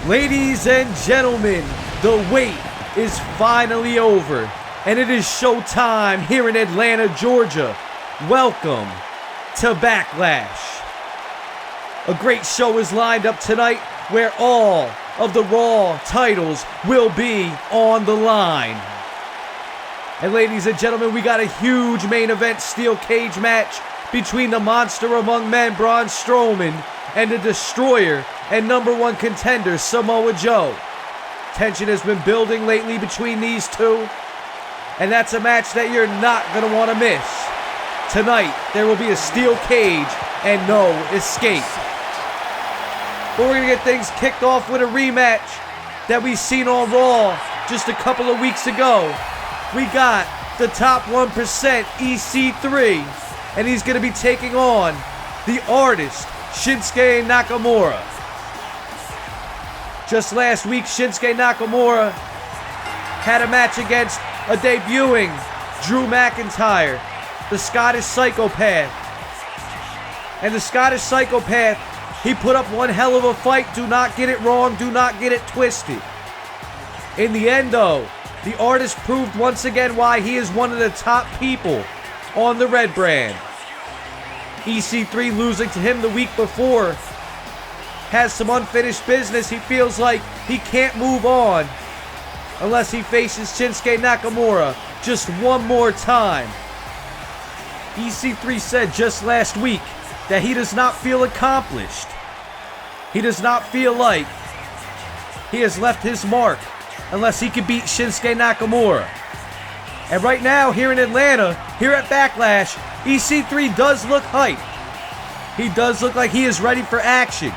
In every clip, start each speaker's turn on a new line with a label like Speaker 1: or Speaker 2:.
Speaker 1: Ladies and gentlemen, the wait is finally over, and it is showtime here in Atlanta, Georgia. Welcome to Backlash. A great show is lined up tonight where all of the Raw titles will be on the line. And ladies and gentlemen, we got a huge main event steel cage match between the monster among men, Braun Strowman, and the destroyer and #1 contender, Samoa Joe. Tension has been building lately between these two, and that's a match that you're not going to want to miss. Tonight, there will be a steel cage and no escape. But we're going to get things kicked off with a rematch that we seen on Raw just a couple of weeks ago. We got the top 1% EC3, and he's going to be taking on the artist, Shinsuke Nakamura. Just last week, Shinsuke Nakamura had a match against a debuting Drew McIntyre, the Scottish Psychopath. And the Scottish Psychopath, he put up one hell of a fight. Do not get it wrong. Do not get it twisted. In the end, though, the artist proved once again why he is one of the top people on the red brand. EC3 losing to him the week before has some unfinished business. He feels like he can't move on unless he faces Shinsuke Nakamura just one more time. EC3 said just last week that he does not feel accomplished. He does not feel like he has left his mark unless he can beat Shinsuke Nakamura. And right now, here in Atlanta, here at Backlash, EC3 does look hyped. He does look like he is ready for action.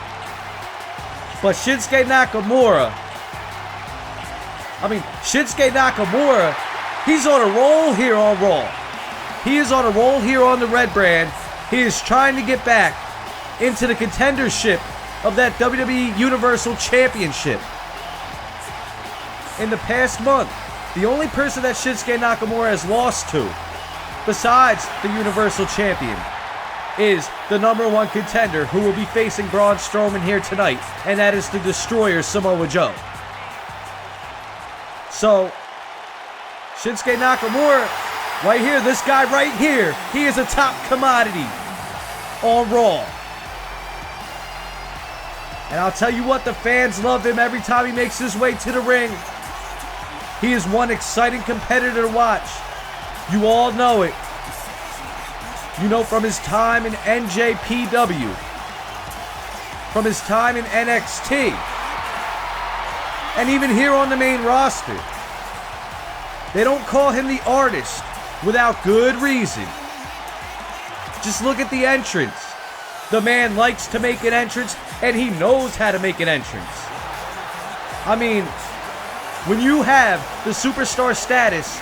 Speaker 1: But Shinsuke Nakamura, he's on a roll here on Raw. He is on a roll here on the red brand. He is trying to get back into the contendership of that WWE Universal Championship. In the past month, the only person that Shinsuke Nakamura has lost to, besides the Universal Champion, is the #1 contender who will be facing Braun Strowman here tonight, and that is the destroyer, Samoa Joe. So, Shinsuke Nakamura, right here, this guy right here, he is a top commodity on Raw. And I'll tell you what, the fans love him every time he makes his way to the ring. He is one exciting competitor to watch. You all know it. You know, from his time in NJPW, from his time in NXT, and even here on the main roster. They don't call him the artist without good reason. Just look at the entrance. The man likes to make an entrance, and he knows how to make an entrance. I mean, when you have the superstar status,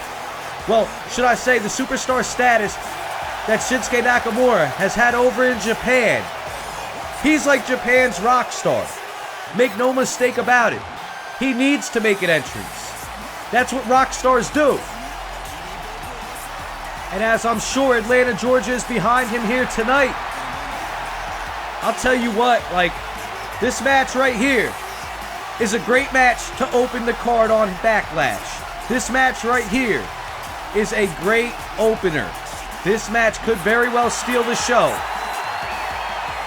Speaker 1: well, should I say the superstar status that Shinsuke Nakamura has had over in Japan, he's like Japan's rock star. Make no mistake about it. He needs to make an entrance. That's what rock stars do. And as I'm sure Atlanta, Georgia is behind him here tonight, I'll tell you what, like, this match right here is a great match to open the card on Backlash. This match right here is a great opener. This match could very well steal the show.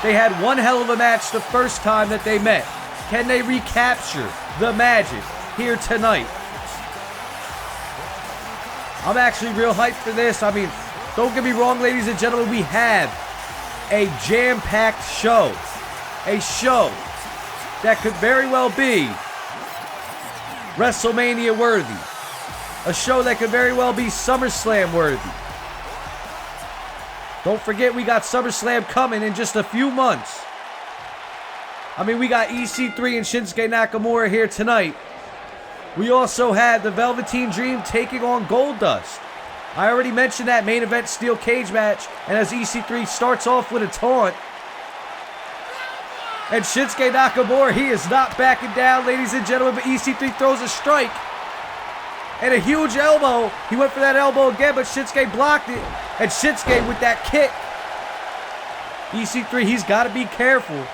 Speaker 1: They had one hell of a match the first time that they met. Can they recapture the magic here tonight? I'm actually real hyped for this. I mean, don't get me wrong, ladies and gentlemen, we have a jam-packed show. A show that could very well be WrestleMania worthy. A show that could very well be SummerSlam worthy. Don't forget, we got SummerSlam coming in just a few months. I mean, we got EC3 and Shinsuke Nakamura here tonight. We also had the Velveteen Dream taking on Goldust. I already mentioned that main event steel cage match, and as EC3 starts off with a taunt, and Shinsuke Nakamura, he is not backing down, ladies and gentlemen, but EC3 throws a strike. And a huge elbow. He went for that elbow again, but Shinsuke blocked it. And Shinsuke with that kick. EC3, he's got to be careful.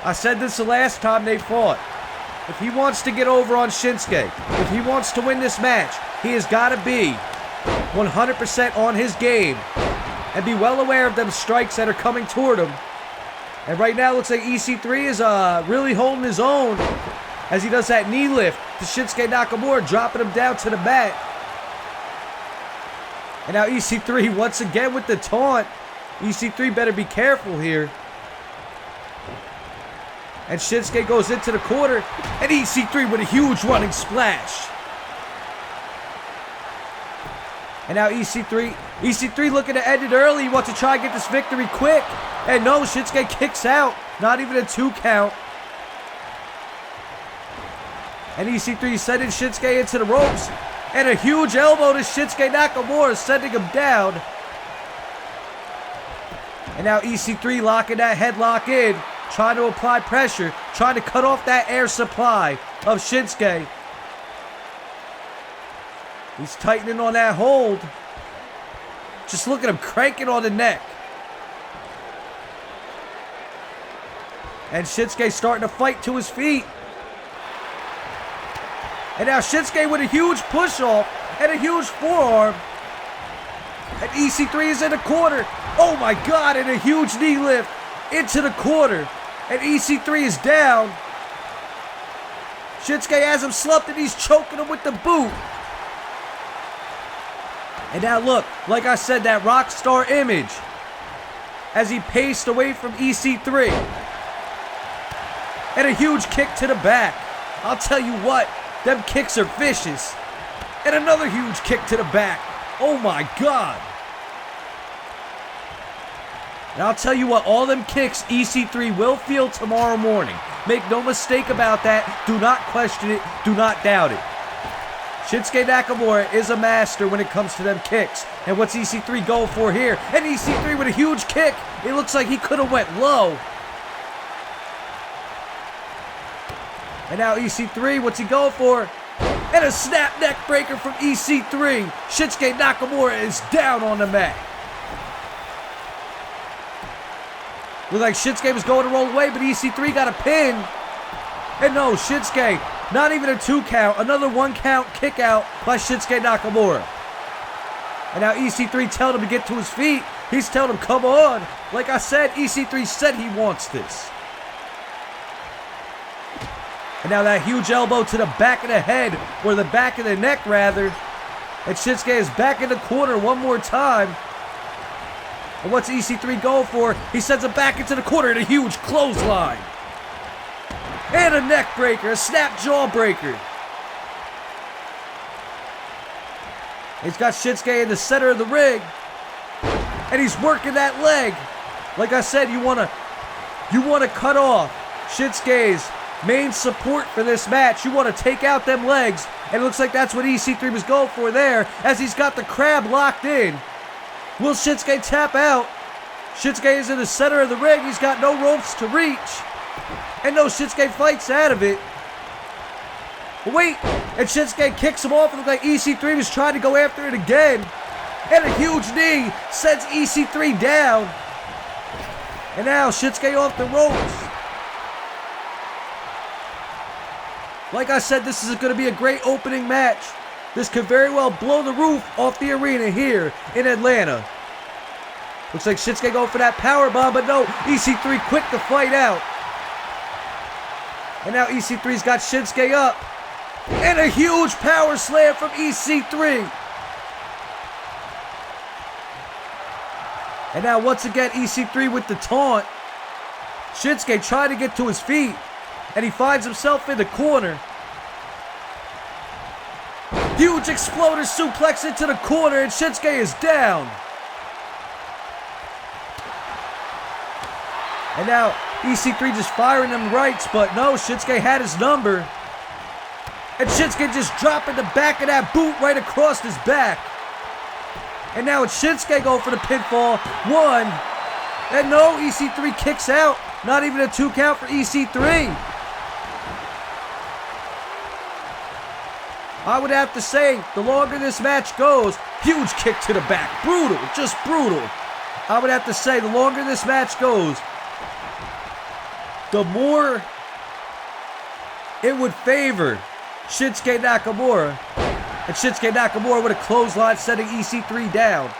Speaker 1: I said this the last time they fought. if he wants to get over on Shinsuke, if he wants to win this match, he has got to be 100% on his game and be well aware of them strikes that are coming toward him. And right now, it looks like EC3 is really holding his own as he does that knee lift to Shinsuke Nakamura, dropping him down to the mat. And now EC3 once again with the taunt. EC3 better be careful here. And Shinsuke goes into the corner, and EC3 with a huge running splash. And now EC3 looking to end it early. He wants to try and get this victory quick. And no, Shinsuke kicks out. Not even a 2 count. And EC3 sending Shinsuke into the ropes. And a huge elbow to Shinsuke Nakamura, sending him down. And now EC3 locking that headlock in. Trying to apply pressure. Trying to cut off that air supply of Shinsuke. He's tightening on that hold. Just look at him cranking on the neck. And Shinsuke starting to fight to his feet. And now Shinsuke with a huge push off and a huge forearm. And EC3 is in the corner. Oh my God, and a huge knee lift into the corner. And EC3 is down. Shinsuke has him slumped and he's choking him with the boot. And now look, like I said, that rock star image as he paced away from EC3. And a huge kick to the back. I'll tell you what, them kicks are vicious. And another huge kick to the back. Oh my God. And I'll tell you what, all them kicks EC3 will feel tomorrow morning. Make no mistake about that. Do not question it. Do not doubt it. Shinsuke Nakamura is a master when it comes to them kicks. And what's EC3 going for here? And EC3 with a huge kick. It looks like he could have went low. And now EC3, what's he going for? And a snap neck breaker from EC3. Shinsuke Nakamura is down on the mat. Looked like Shinsuke was going to roll away, but EC3 got a pin. And no, Shinsuke, not even a 2 count. Another 1 count kick out by Shinsuke Nakamura. And now EC3 telling him to get to his feet. He's telling him, come on. Like I said, EC3 said he wants this. And now that huge elbow to the back of the head, or the back of the neck rather. And Shinsuke is back in the corner one more time. And what's EC3 going for? He sends him back into the corner in a huge clothesline. And a neck breaker, a snap jaw breaker. He's got Shinsuke in the center of the ring. And he's working that leg. Like I said, you want to cut off Shinsuke's main support for this match. You want to take out them legs. And it looks like that's what EC3 was going for there, as he's got the crab locked in. Will Shinsuke tap out? Shinsuke is in the center of the ring. He's got no ropes to reach. And no, Shinsuke fights out of it. But wait, and Shinsuke kicks him off. It looked like EC3 was trying to go after it again. And a huge knee sends EC3 down. And now Shinsuke off the ropes. Like I said, this is going to be a great opening match. This could very well blow the roof off the arena here in Atlanta. Looks like Shinsuke going for that powerbomb, but no, EC3 quick to fight out. And now EC3's got Shinsuke up. And a huge power slam from EC3. And now once again, EC3 with the taunt. Shinsuke trying to get to his feet. And he finds himself in the corner. Huge exploder suplex into the corner, and Shinsuke is down. And now EC3 just firing them rights, but no, Shinsuke had his number. And Shinsuke just dropping the back of that boot right across his back. And now it's Shinsuke going for the pinfall. 1. And no, EC3 kicks out. Not even a 2 count for EC3. I would have to say, the longer this match goes, huge kick to the back. Brutal, just brutal. I would have to say, the longer this match goes, the more it would favor Shinsuke Nakamura. And Shinsuke Nakamura with a clothesline setting EC3 down.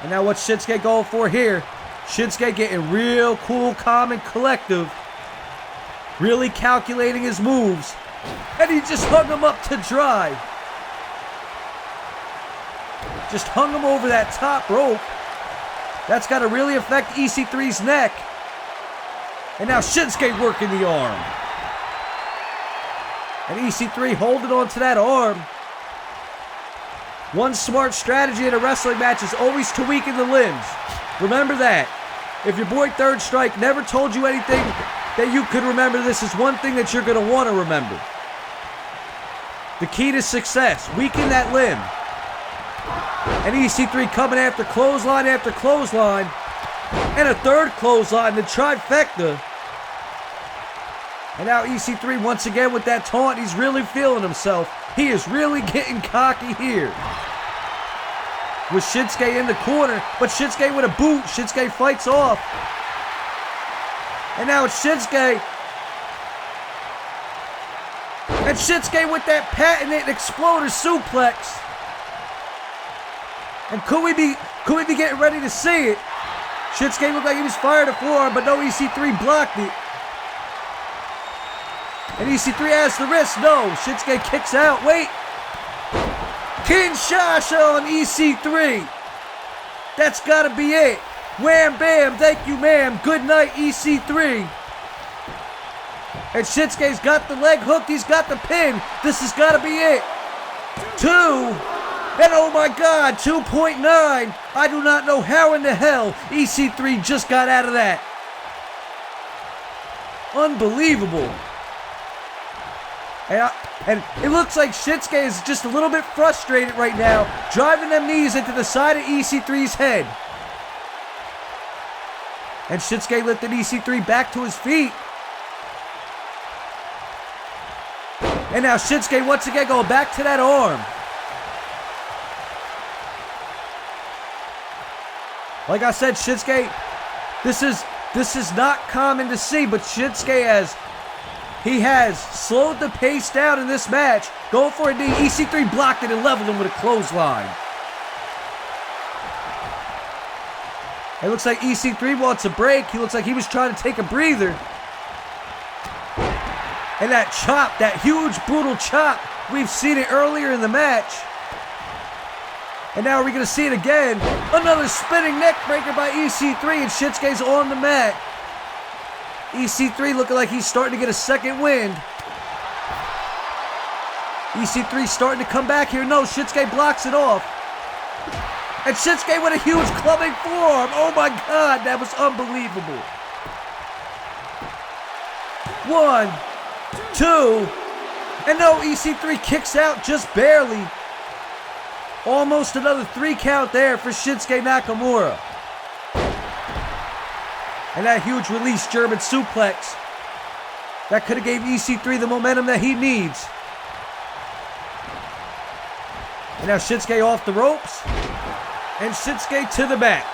Speaker 1: And now what's Shinsuke going for here? Shinsuke getting real cool, calm, and collective. Really calculating his moves. And he just hung him up to dry. Just hung him over that top rope. That's got to really affect EC3's neck. And now Shinsuke working the arm. And EC3 holding on to that arm. One smart strategy in a wrestling match is always to weaken the limbs. Remember that. If your boy Third Strike never told you anything that you could remember, this is one thing that you're going to want to remember. The key to success, weaken that limb. And EC3 coming after clothesline, and a third clothesline, the trifecta. And now EC3 once again with that taunt. He's really feeling himself. He is really getting cocky here. With Shinsuke in the corner, but Shinsuke with a boot. Shinsuke fights off. And now it's Shinsuke. And Shinsuke with that patented exploder suplex. And could we be getting ready to see it? Shinsuke looked like he was fired a forearm, but no, EC3 blocked it. And EC3 has the wrist. No, Shinsuke kicks out. Wait. Kinshasa on EC3. That's got to be it. Wham, bam, thank you, ma'am. Good night, EC3. And Shinsuke's got the leg hooked. He's got the pin. This has got to be it. 2. And oh my God, 2.9. I do not know how in the hell EC3 just got out of that. Unbelievable. And it looks like Shinsuke is just a little bit frustrated right now, driving them knees into the side of EC3's head. And Shinsuke lifted EC3 back to his feet. And now Shinsuke once again going back to that arm. Like I said, Shinsuke, this is not common to see, but Shinsuke has slowed the pace down in this match. Going for a knee. EC3 blocked it and leveled him with a clothesline. It looks like EC3 wants a break. He looks like he was trying to take a breather. And that chop, that huge brutal chop, we've seen it earlier in the match. And now are we going to see it again? Another spinning neck breaker by EC3, and Shinsuke's on the mat. EC3 looking like he's starting to get a second wind. EC3 starting to come back here. No, Shinsuke blocks it off. And Shinsuke with a huge clubbing forearm. Oh my God, that was unbelievable. 1, 2, and no, EC3 kicks out just barely. Almost another 3 count there for Shinsuke Nakamura. And that huge release German suplex. That could have gave EC3 the momentum that he needs. And now Shinsuke off the ropes. And Shinsuke to the back.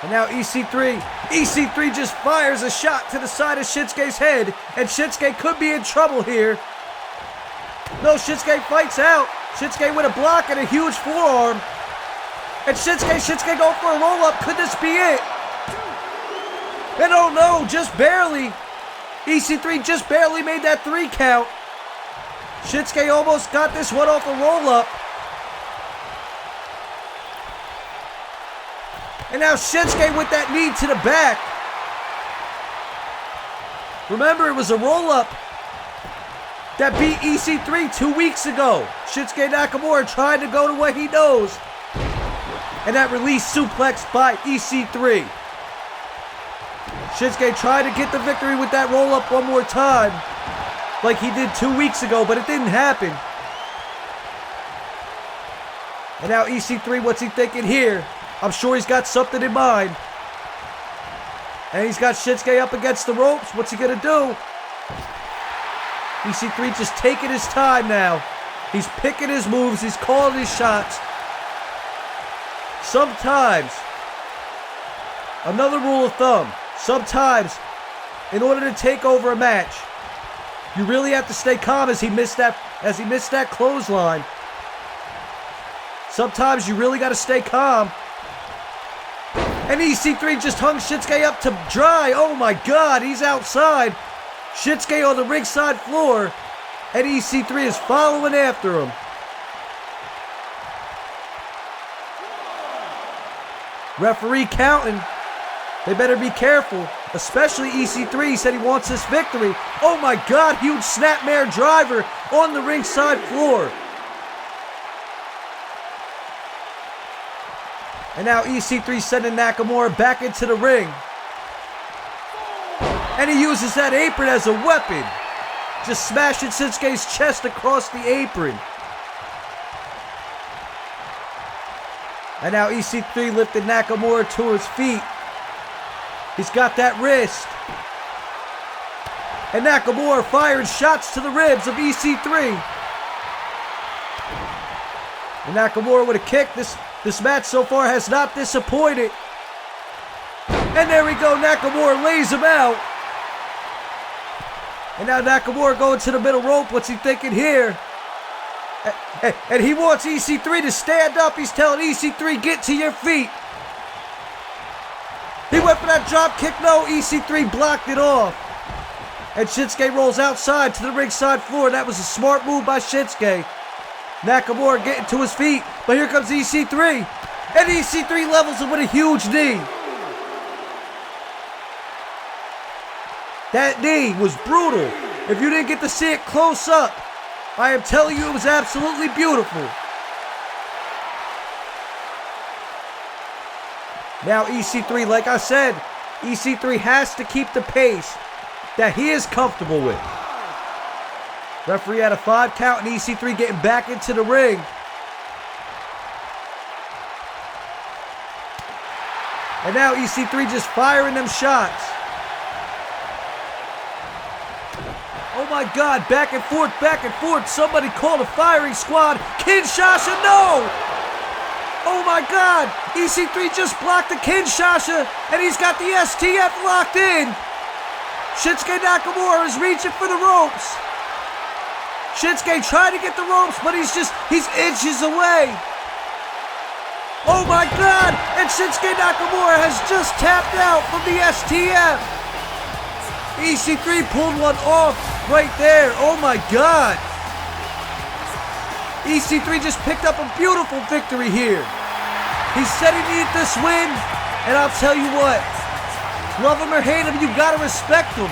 Speaker 1: And now EC3 just fires a shot to the side of Shinsuke's head. And Shinsuke could be in trouble here. No, Shinsuke fights out. Shinsuke with a block and a huge forearm. And Shinsuke going for a roll-up. Could this be it? And oh no, just barely. EC3 just barely made that 3 count. Shinsuke almost got this one off a roll-up. And now Shinsuke with that knee to the back. Remember, it was a roll-up that beat EC3 2 weeks ago. Shinsuke Nakamura trying to go to what he knows. And that release suplex by EC3. Shinsuke tried to get the victory with that roll-up one more time, like he did 2 weeks ago, but it didn't happen. And now EC3, what's he thinking here? I'm sure he's got something in mind. And he's got Shinsuke up against the ropes. What's he gonna do? EC3 just taking his time now. He's picking his moves. He's calling his shots. Sometimes Another rule of thumb. Sometimes, in order to take over a match, you really have to stay calm as he missed that clothesline. Sometimes you really got to stay calm. And EC3 just hung Shinsuke up to dry. Oh my God, he's outside. Shinsuke on the ringside floor. And EC3 is following after him. Referee counting. They better be careful. Especially EC3. He said he wants this victory. Oh my God, huge snapmare driver on the ringside floor. And now EC3 sending Nakamura back into the ring. And he uses that apron as a weapon. Just smashing Shinsuke's chest across the apron. And now EC3 lifted Nakamura to his feet. He's got that wrist. And Nakamura firing shots to the ribs of EC3. And Nakamura with a kick. This match so far has not disappointed. And there we go. Nakamura lays him out. And now Nakamura going to the middle rope. What's he thinking here? And he wants EC3 to stand up. He's telling EC3, get to your feet. He went for that drop kick. No, EC3 blocked it off. And Shinsuke rolls outside to the ringside floor. That was a smart move by Shinsuke. Nakamura getting to his feet. But here comes EC3. And EC3 levels him with a huge knee. That knee was brutal. If you didn't get to see it close up, I am telling you it was absolutely beautiful. Now EC3, like I said, EC3 has to keep the pace that he is comfortable with. Referee had a 5 count and EC3 getting back into the ring. And now EC3 just firing them shots. Oh my God, back and forth, back and forth. Somebody called a firing squad. Kinshasa, no! Oh my God, EC3 just blocked the Kinshasa, and he's got the STF locked in. Shinsuke Nakamura is reaching for the ropes. Shinsuke trying to get the ropes, but he's inches away. Oh my God, and Shinsuke Nakamura has just tapped out from the STF. EC3 pulled one off right there. Oh my God. EC3 just picked up a beautiful victory here. He said he needed this win, and I'll tell you what, love him or hate him, you gotta respect him.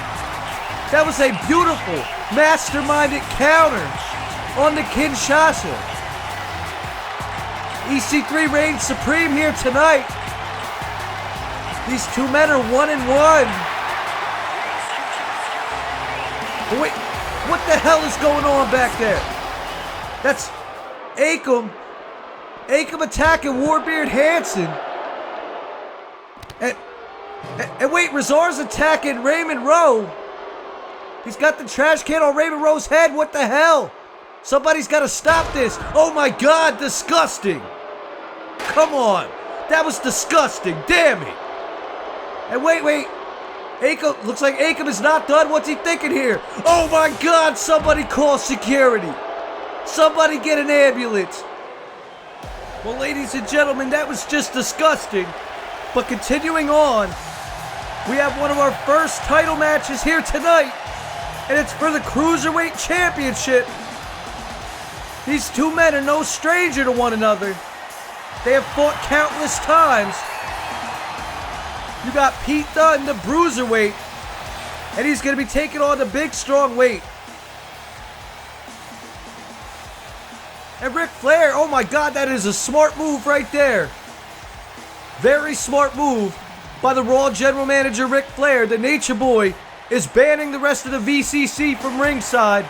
Speaker 1: That was a beautiful, masterminded counter on the Kinshasa. EC3 reigns supreme here tonight. These two men are 1-1. Wait, what the hell is going on back there? That's Akam. Akam attacking Warbeard Hansen. And wait, Razor's attacking Raymond Rowe. He's got the trash can on Raymond Rowe's head. What the hell? Somebody's got to stop this. Oh my God, disgusting. Come on. That was disgusting. Damn it. And wait. Akam, looks like Akam is not done. What's he thinking here? Oh my God, somebody call security. Somebody get an ambulance. Well, ladies and gentlemen, that was just disgusting. But continuing on, we have one of our first title matches here tonight. And it's for the Cruiserweight Championship. These two men are no stranger to one another. They have fought countless times. You got Pete Dunne, the Bruiserweight, and he's going to be taking on the big, strong weight. And Ric Flair, oh my God, that is a smart move right there. Very smart move by the Raw General Manager Ric Flair. The Nature Boy is banning the rest of the VCC from ringside.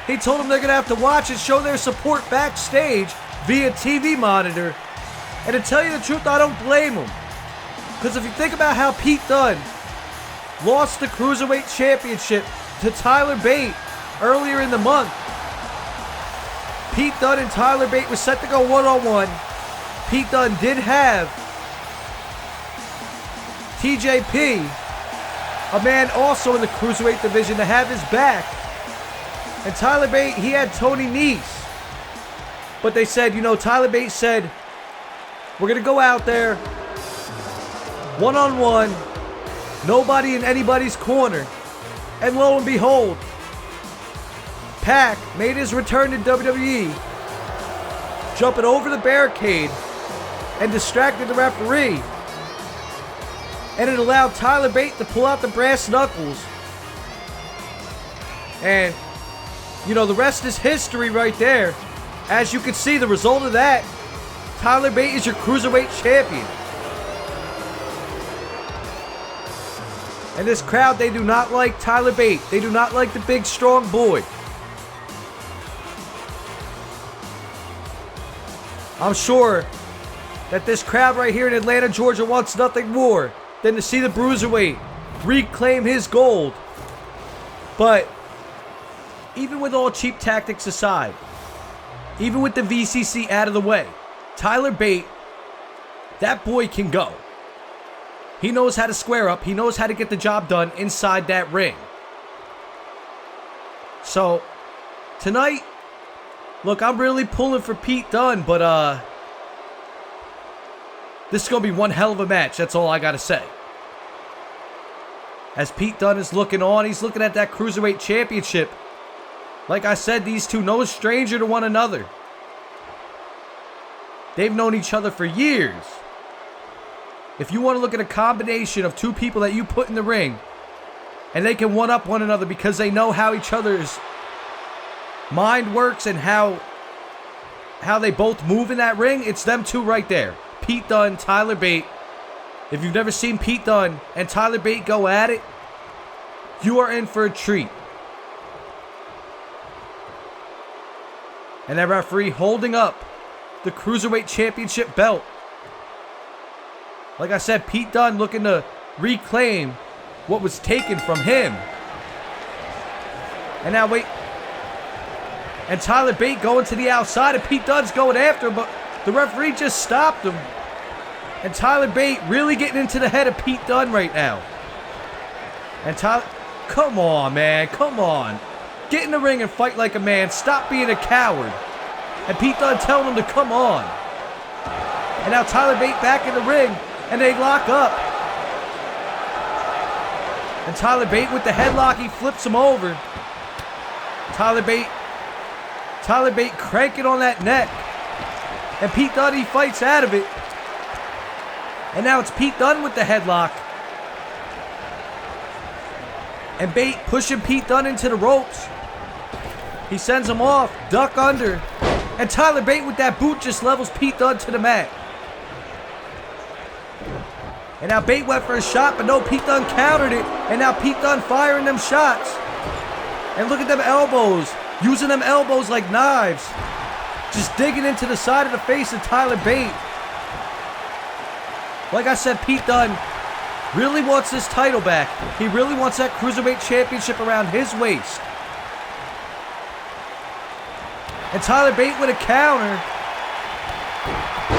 Speaker 1: He told them they're going to have to watch and show their support backstage via TV monitor. And to tell you the truth, I don't blame him. Because if you think about how Pete Dunne lost the Cruiserweight Championship to Tyler Bate earlier in the month. Pete Dunne and Tyler Bate were set to go one-on-one. Pete Dunne did have TJP, a man also in the Cruiserweight division, to have his back. And Tyler Bate, he had Tony Nese. But they said, you know, Tyler Bate said, we're going to go out there, one-on-one, nobody in anybody's corner. And lo and behold, Pac made his return to WWE, jumping over the barricade and distracted the referee. And it allowed Tyler Bate to pull out the brass knuckles. And, you know, the rest is history right there. As you can see, the result of that, Tyler Bate is your Cruiserweight champion. And this crowd, they do not like Tyler Bate. They do not like the big, strong boy. I'm sure that this crowd right here in Atlanta, Georgia wants nothing more than to see the Bruiserweight reclaim his gold. But even with all cheap tactics aside, even with the VCC out of the way, Tyler Bate, that boy can go. He knows how to square up. He knows how to get the job done inside that ring. So, tonight, look, I'm really pulling for Pete Dunne, but this is going to be one hell of a match. That's all I got to say. As Pete Dunne is looking on, he's looking at that Cruiserweight Championship. Like I said, these two, no stranger to one another. They've known each other for years. If you want to look at a combination of two people that you put in the ring, and they can one-up one another because they know how each other's mind works and how they both move in that ring, it's them two right there. Pete Dunne, Tyler Bate. If you've never seen Pete Dunne and Tyler Bate go at it, you are in for a treat. And that referee holding up the Cruiserweight Championship belt. Like I said, Pete Dunne looking to reclaim what was taken from him. And now wait. And Tyler Bate going to the outside, and Pete Dunne's going after him, but the referee just stopped him. And Tyler Bate really getting into the head of Pete Dunne right now. And Tyler, come on, man, come on. Get in the ring and fight like a man. Stop being a coward. And Pete Dunne telling him to come on. And now Tyler Bate back in the ring, and they lock up. And Tyler Bate with the headlock, he flips him over. Tyler Bate cranking on that neck. And Pete Dunne, he fights out of it. And now it's Pete Dunne with the headlock. And Bate pushing Pete Dunne into the ropes. He sends him off, duck under. And Tyler Bate with that boot just levels Pete Dunne to the mat. And now Bate went for a shot, but no, Pete Dunne countered it. And now Pete Dunne firing them shots. And look at them elbows. Using them elbows like knives. Just digging into the side of the face of Tyler Bate. Like I said, Pete Dunne really wants this title back. He really wants that Cruiserweight Championship around his waist. And Tyler Bate with a counter.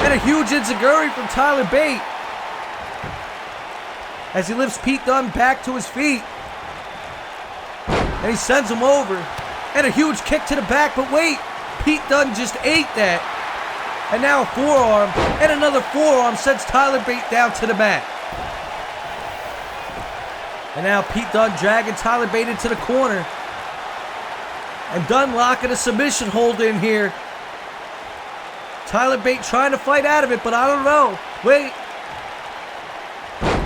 Speaker 1: And a huge enziguri from Tyler Bate. As he lifts Pete Dunne back to his feet. And he sends him over. And a huge kick to the back, but wait. Pete Dunne just ate that. And now a forearm. And another forearm sends Tyler Bate down to the mat. And now Pete Dunne dragging Tyler Bate into the corner. And Dunne locking a submission hold in here. Tyler Bate trying to fight out of it, but I don't know. Wait.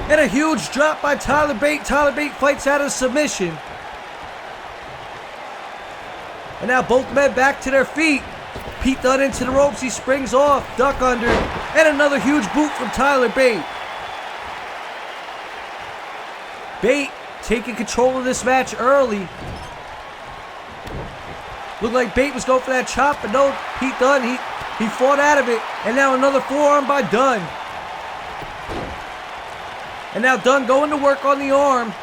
Speaker 1: And a huge drop by Tyler Bate. Tyler Bate fights out of submission. And now both men back to their feet. Pete Dunne into the ropes. He springs off. Duck under. And another huge boot from Tyler Bate. Bate taking control of this match early. Looked like Bate was going for that chop, but no, Pete Dunne, he fought out of it. And now another forearm by Dunne. And now Dunne going to work on the arm.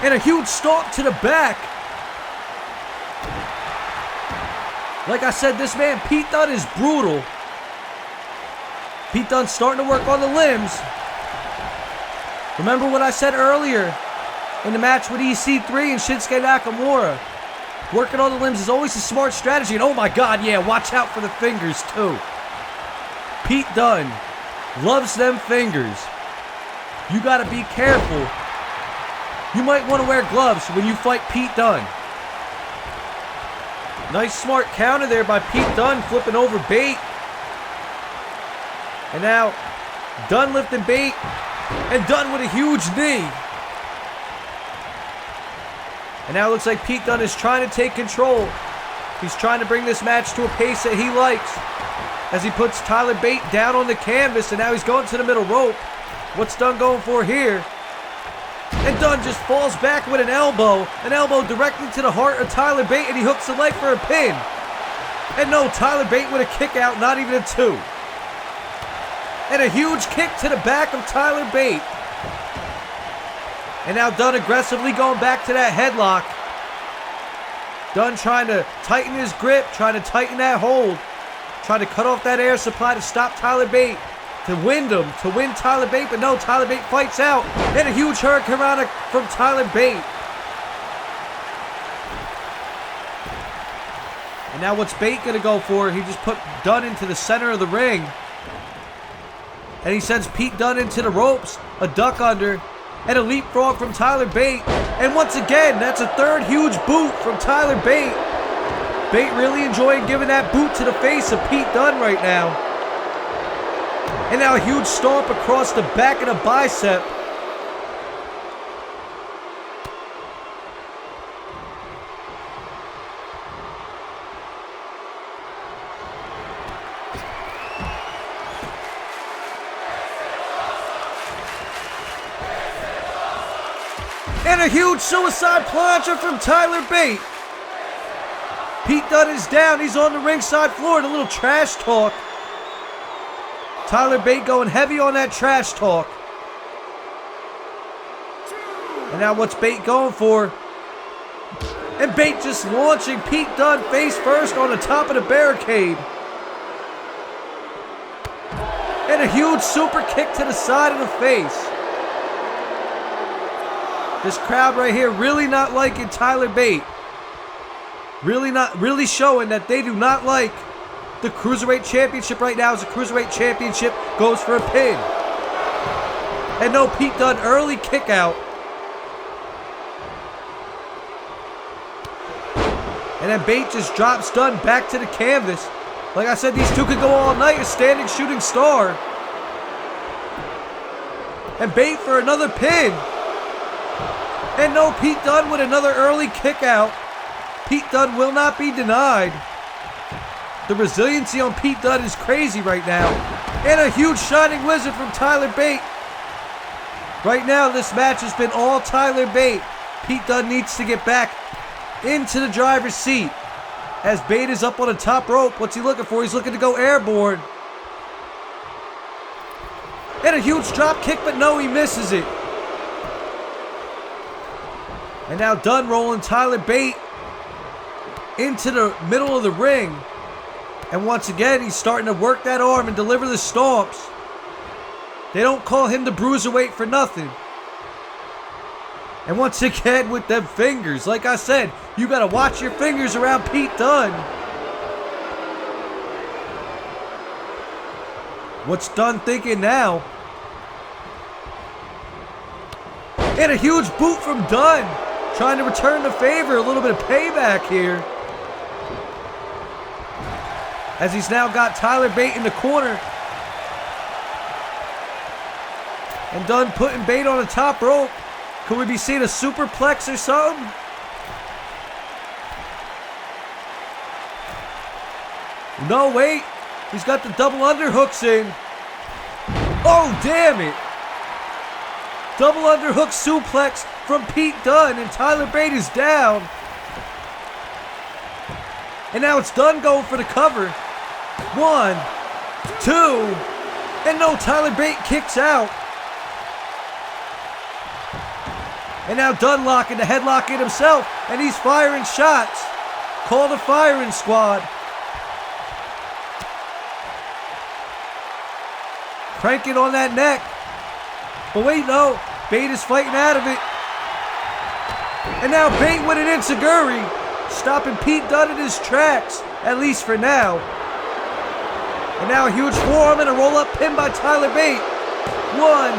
Speaker 1: And a huge stomp to the back. Like I said, this man, Pete Dunne, is brutal. Pete Dunne's starting to work on the limbs. Remember what I said earlier in the match with EC3 and Shinsuke Nakamura. Working on the limbs is always a smart strategy. And oh my God, yeah, watch out for the fingers too. Pete Dunne loves them fingers. You gotta be careful. You might want to wear gloves when you fight Pete Dunne. Nice smart counter there by Pete Dunne, flipping over Bate. And now, Dunne lifting Bate, and Dunne with a huge knee. And now it looks like Pete Dunne is trying to take control. He's trying to bring this match to a pace that he likes. As he puts Tyler Bate down on the canvas, and now he's going to the middle rope. What's Dunne going for here? And Dunne just falls back with an elbow directly to the heart of Tyler Bate, and he hooks the leg for a pin. And no, Tyler Bate with a kick out, not even a 2. And a huge kick to the back of Tyler Bate. And now Dunne aggressively going back to that headlock. Dunne trying to tighten his grip, trying to tighten that hold. Trying to cut off that air supply to stop Tyler Bate. To win Tyler Bate, but no, Tyler Bate fights out. And a huge hurricanrana from Tyler Bate. And now what's Bate gonna go for? He just put Dunne into the center of the ring. And he sends Pete Dunne into the ropes. A duck under. And a leapfrog from Tyler Bate. And once again, that's a third huge boot from Tyler Bate. Bate really enjoying giving that boot to the face of Pete Dunne right now. And now a huge stomp across the back of the bicep. And a huge suicide plunger from Tyler Bate. Pete Dunne is down. He's on the ringside floor. And a little trash talk. Tyler Bate going heavy on that trash talk. And now what's Bate going for? And Bate just launching Pete Dunne face first on the top of the barricade. And a huge super kick to the side of the face. This crowd right here really not liking Tyler Bate. Really showing that they do not like the Cruiserweight Championship right now, as the Cruiserweight Championship goes for a pin. And no, Pete Dunne early kick out. And then Bate just drops Dunne back to the canvas. Like I said, these two could go all night, a standing shooting star. And Bate for another pin. And no, Pete Dunne with another early kick out. Pete Dunne will not be denied. The resiliency on Pete Dunne is crazy right now. And a huge Shining Wizard from Tyler Bate. Right now, this match has been all Tyler Bate. Pete Dunne needs to get back into the driver's seat. As Bate is up on the top rope, what's he looking for? He's looking to go airborne. And a huge drop kick, but no, he misses it. And now Dunne rolling Tyler Bate into the middle of the ring. And once again, he's starting to work that arm and deliver the stomps. They don't call him the Bruiserweight for nothing. And once again, with them fingers, like I said, you got to watch your fingers around Pete Dunne. What's Dunne thinking now? And a huge boot from Dunne. Trying to return the favor, a little bit of payback here. As he's now got Tyler Bate in the corner. And Dunne putting Bate on the top rope. Could we be seeing a superplex or something? No, wait. He's got the double underhooks in. Oh, damn it. Double underhook suplex from Pete Dunne, and Tyler Bate is down. And now it's Dunne going for the cover. 1, 2, and no, Tyler Bate kicks out. And now Dunne locking the headlock in himself, and he's firing shots. Call the firing squad. cranking on that neck. But wait, no. Bate is fighting out of it. And now Bate with an enziguri, stopping Pete Dunne in his tracks, at least for now. And now a huge forearm and a roll-up pin by Tyler Bate. 1,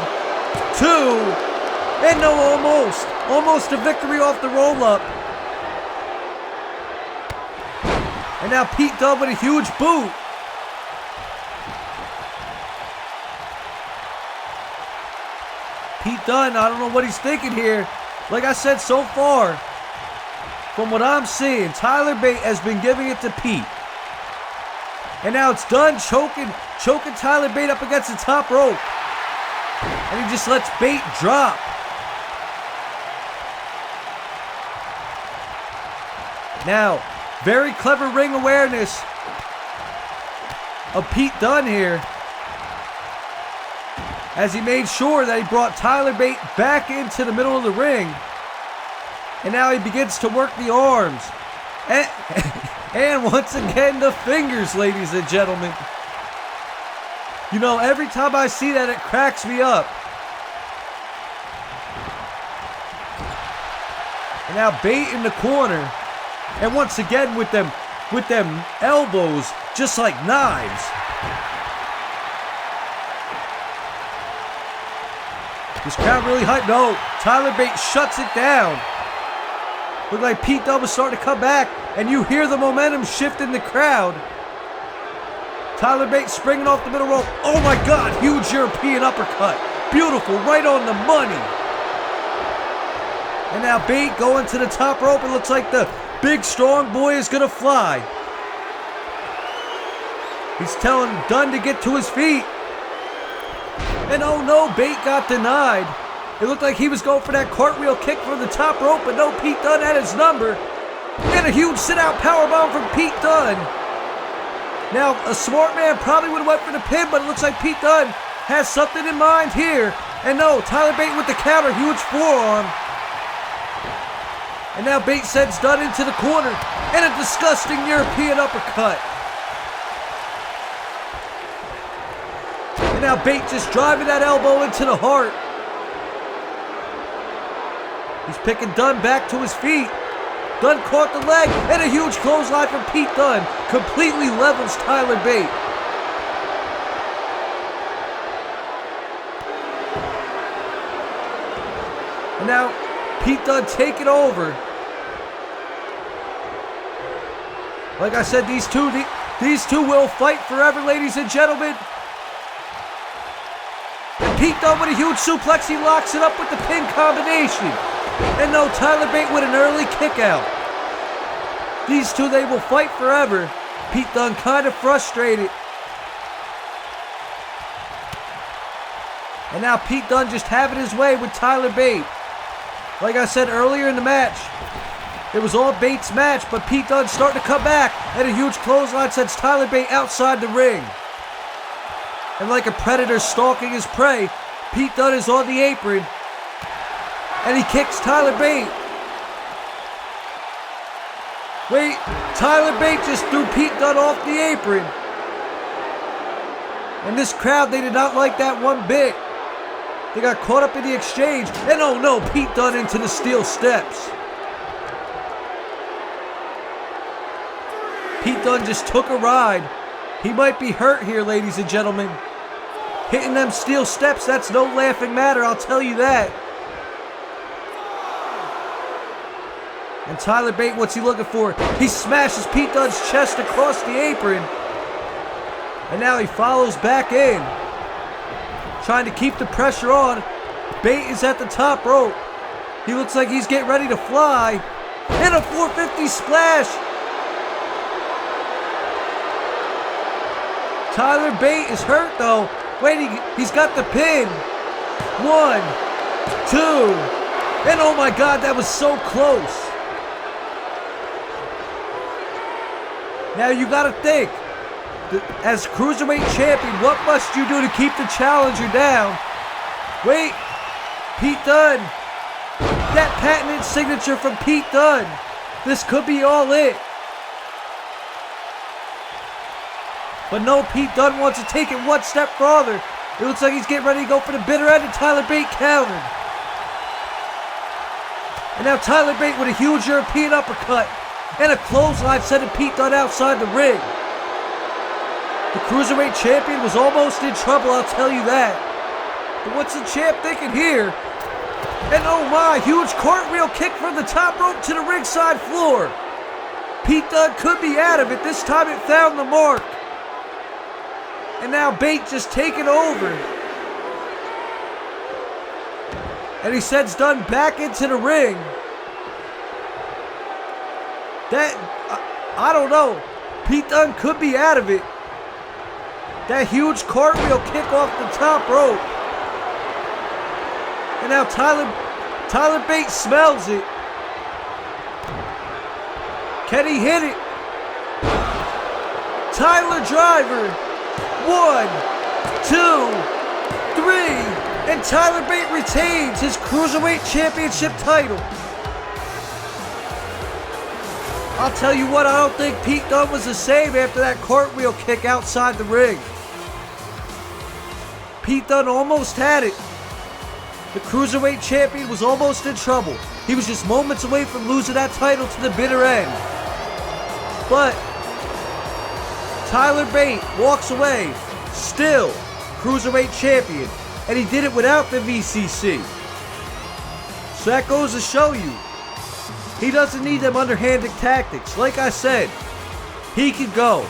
Speaker 1: 2, and no, almost. Almost a victory off the roll-up. And now Pete Dunne with a huge boot. Pete Dunne, I don't know what he's thinking here. Like I said, so far, from what I'm seeing, Tyler Bate has been giving it to Pete. And now it's Dunne choking Tyler Bate up against the top rope. And he just lets Bate drop. Now, very clever ring awareness of Pete Dunne here, as he made sure that he brought Tyler Bate back into the middle of the ring. And now he begins to work the arms. And once again, the fingers, ladies and gentlemen. You know, every time I see that, it cracks me up. And now Bate in the corner. And once again with them elbows just like knives. This crowd really hyped. No, Tyler Bate shuts it down. Looked like Pete Dunne was starting to come back, and you hear the momentum shift in the crowd. Tyler Bate springing off the middle rope. Oh my God, huge European uppercut. Beautiful, right on the money. And now Bate going to the top rope. It looks like the big strong boy is gonna fly. He's telling Dunne to get to his feet. And oh no, Bate got denied. It looked like he was going for that cartwheel kick from the top rope, but no, Pete Dunne had his number. And a huge sit-out powerbomb from Pete Dunne. Now, a smart man probably would have went for the pin, but it looks like Pete Dunne has something in mind here. And no, Tyler Bate with the counter, huge forearm. And now Bate sends Dunne into the corner, and a disgusting European uppercut. And now Bate just driving that elbow into the heart. He's picking Dunne back to his feet. Dunne caught the leg, and a huge clothesline from Pete Dunne completely levels Tyler Bate. And now Pete Dunne taking over. Like I said, these two will fight forever, ladies and gentlemen. And Pete Dunne with a huge suplex, he locks it up with the pin combination. And no, Tyler Bate with an early kick out. These two, they will fight forever. Pete Dunne kind of frustrated. And now Pete Dunne just having his way with Tyler Bate. Like I said earlier in the match, it was all Bate's match, but Pete Dunne starting to come back, and a huge clothesline sends Tyler Bate outside the ring. And like a predator stalking his prey, Pete Dunne is on the apron, and he kicks Tyler Bate. Wait, Tyler Bate just threw Pete Dunne off the apron. And this crowd, they did not like that one bit. They got caught up in the exchange. And oh no, Pete Dunne into the steel steps. Pete Dunne just took a ride. He might be hurt here, ladies and gentlemen. Hitting them steel steps, that's no laughing matter, I'll tell you that. And Tyler Bate, what's he looking for? He smashes Pete Dunne's chest across the apron. And now he follows back in, trying to keep the pressure on. Bate is at the top rope. He looks like he's getting ready to fly. And a 450 splash. Tyler Bate is hurt though. Wait, he's got the pin. 1, 2, and oh my God, that was so close. Now you gotta think, as Cruiserweight Champion, what must you do to keep the challenger down? Wait, Pete Dunne. That patented signature from Pete Dunne. This could be all it. But no, Pete Dunne wants to take it one step farther. It looks like he's getting ready to go for the bitter end, and Tyler Bate countered. And now Tyler Bate with a huge European uppercut and a clothesline sending Pete Dunne outside the ring. The Cruiserweight Champion was almost in trouble, I'll tell you that. But what's the champ thinking here? And oh my, huge cartwheel kick from the top rope to the ringside floor. Pete Dunne could be out of it. This time it found the mark. And now Bate just taking over. And he sends Dunne back into the ring. I don't know. Pete Dunne could be out of it. That huge cartwheel kick off the top rope. And now Tyler Bate smells it. Can he hit it? Tyler Driver. 1, 2, 3. And Tyler Bate retains his Cruiserweight Championship title. I'll tell you what, I don't think Pete Dunne was the same after that cartwheel kick outside the ring. Pete Dunne almost had it. The Cruiserweight Champion was almost in trouble. He was just moments away from losing that title to the bitter end. But Tyler Bate walks away, still Cruiserweight Champion, and he did it without the VCC. So that goes to show you, he doesn't need them underhanded tactics. Like I said, he can go.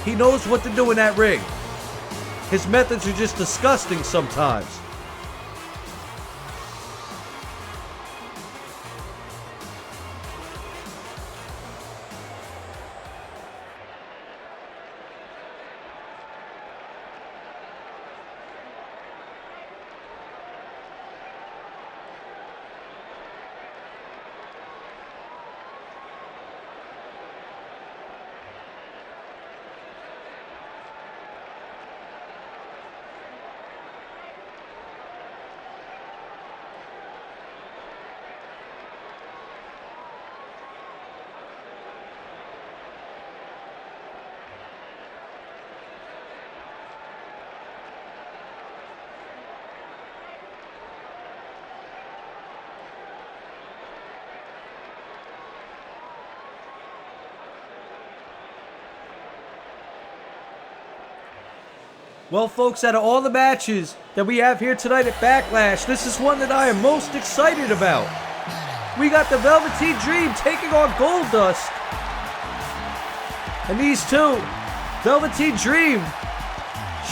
Speaker 1: He knows what to do in that ring. His methods are just disgusting sometimes. Well, folks, out of all the matches that we have here tonight at Backlash, this is one that I am most excited about. We got the Velveteen Dream taking on Goldust. And these two, Velveteen Dream,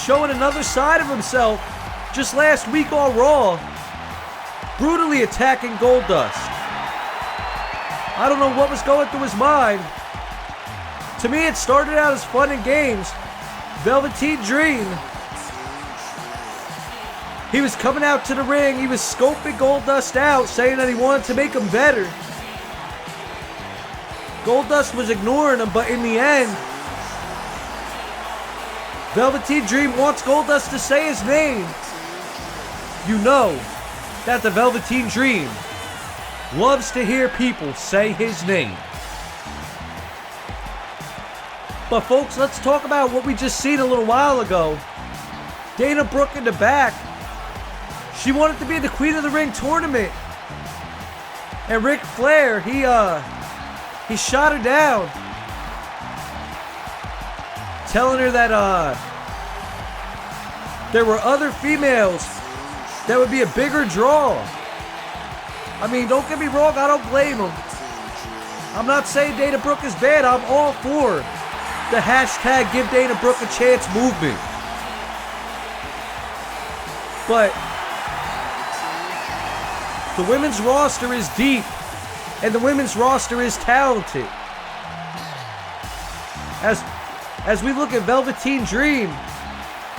Speaker 1: showing another side of himself just last week on Raw, brutally attacking Goldust. I don't know what was going through his mind. To me, it started out as fun and games. Velveteen Dream, he was coming out to the ring, he was scoping Goldust out, saying that he wanted to make him better. Goldust was ignoring him, but in the end, Velveteen Dream wants Goldust to say his name. You know that the Velveteen Dream loves to hear people say his name. But folks, let's talk about what we just seen a little while ago. Dana Brooke in the back. She wanted to be the Queen of the Ring tournament. And Ric Flair, he shot her down. Telling her that there were other females that would be a bigger draw. I mean, don't get me wrong, I don't blame him. I'm not saying Dana Brooke is bad, I'm all for the hashtag Give Dana Brooke a Chance movement. But the women's roster is deep, and the women's roster is talented. As we look at Velveteen Dream,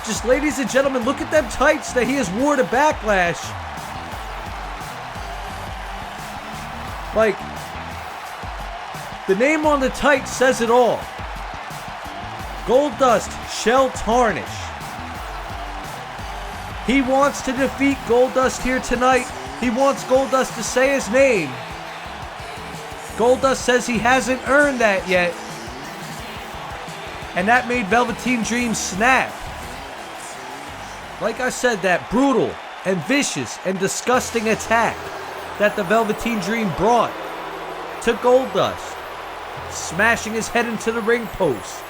Speaker 1: just ladies and gentlemen, look at them tights that he has worn to Backlash. Like, the name on the tights says it all. Goldust shall tarnish. He wants to defeat Goldust here tonight. He wants Goldust to say his name. Goldust says he hasn't earned that yet. And that made Velveteen Dream snap. Like I said, that brutal and vicious and disgusting attack that the Velveteen Dream brought to Goldust, smashing his head into the ring post,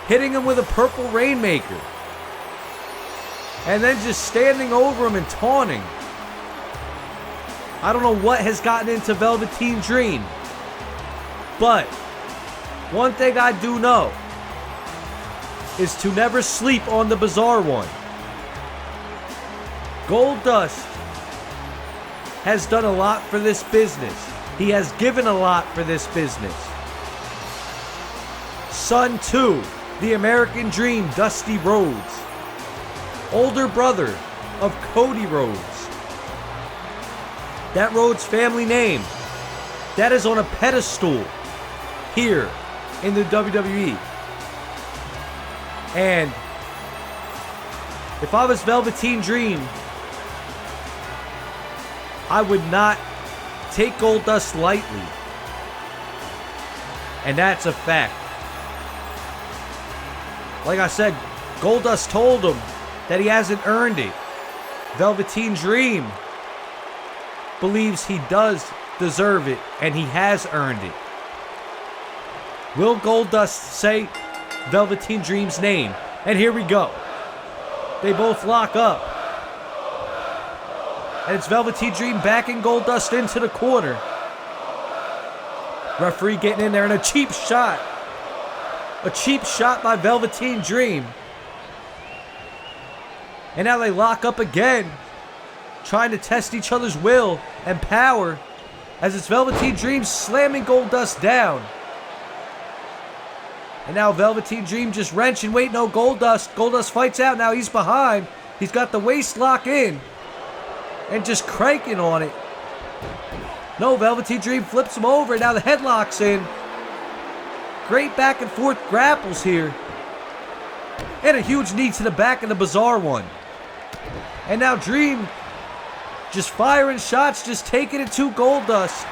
Speaker 1: hitting him with a purple rainmaker, and then just standing over him and taunting. I don't know what has gotten into Velveteen Dream, but one thing I do know is to never sleep on the Bizarre One. Goldust has done a lot for this business. He has given a lot for this business. Son to the American Dream, Dusty Rhodes. Older brother of Cody Rhodes. That Rhodes family name, that is on a pedestal here in the WWE. And if I was Velveteen Dream, I would not take Goldust lightly. And that's a fact. Like I said, Goldust told him that he hasn't earned it. Velveteen Dream believes he does deserve it, and he has earned it. Will Goldust say Velveteen Dream's name? And here we go. They both lock up. And it's Velveteen Dream backing Goldust into the corner. Referee getting in there, and a cheap shot. A cheap shot by Velveteen Dream. And now they lock up again, trying to test each other's will and power, as it's Velveteen Dream slamming Goldust down. And now Velveteen Dream just wrenching, wait, no, Goldust. Goldust fights out, now he's behind. He's got the waist lock in, and just cranking on it. No, Velveteen Dream flips him over, and now the headlock's in. Great back and forth grapples here. And a huge knee to the back of the Bizarre One. And now Dream just firing shots, just taking it to Goldust.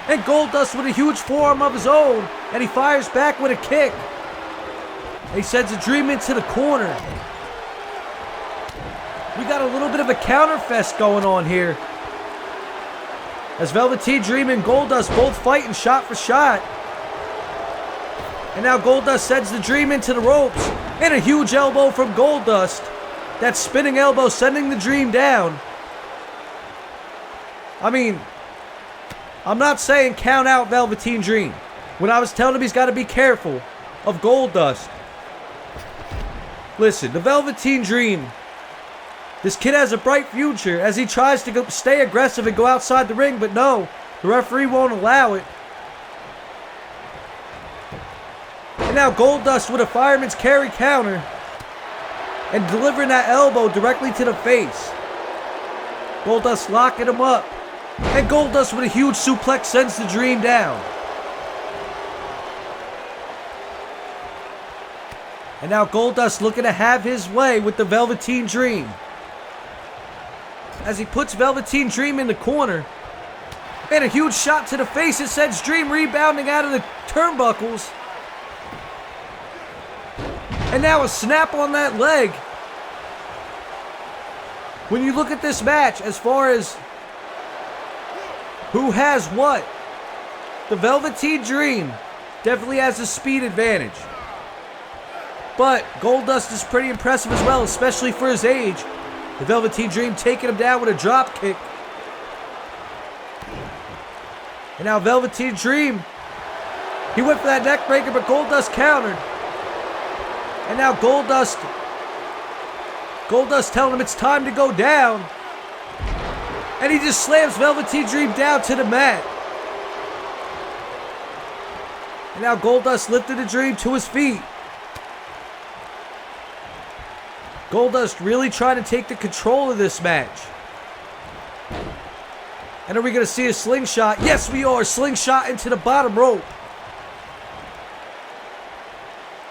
Speaker 1: And Goldust with a huge forearm of his own. And he fires back with a kick. And he sends a Dream into the corner. We got a little bit of a counter fest going on here, as Velveteen Dream and Goldust both fighting shot for shot. And now Goldust sends the Dream into the ropes. And a huge elbow from Goldust. That spinning elbow sending the Dream down. I mean, I'm not saying count out Velveteen Dream when I was telling him he's got to be careful of Goldust. Listen, the Velveteen Dream, this kid has a bright future as he tries to stay aggressive and go outside the ring, but no, the referee won't allow it. And now Goldust with a fireman's carry counter and delivering that elbow directly to the face. Goldust locking him up. And Goldust with a huge suplex sends the Dream down. And now Goldust looking to have his way with the Velveteen Dream, as he puts Velveteen Dream in the corner. And a huge shot to the face. It sends Dream rebounding out of the turnbuckles. And now a snap on that leg. When you look at this match, as far as who has what, the Velveteen Dream definitely has a speed advantage. But Goldust is pretty impressive as well, especially for his age. The Velveteen Dream taking him down with a drop kick. And now Velveteen Dream, he went for that neck breaker, but Goldust countered. And now Goldust telling him it's time to go down. And he just slams Velveteen Dream down to the mat. And now Goldust lifted the Dream to his feet. Goldust really trying to take the control of this match. And are we going to see a slingshot? Yes, we are. Slingshot into the bottom rope.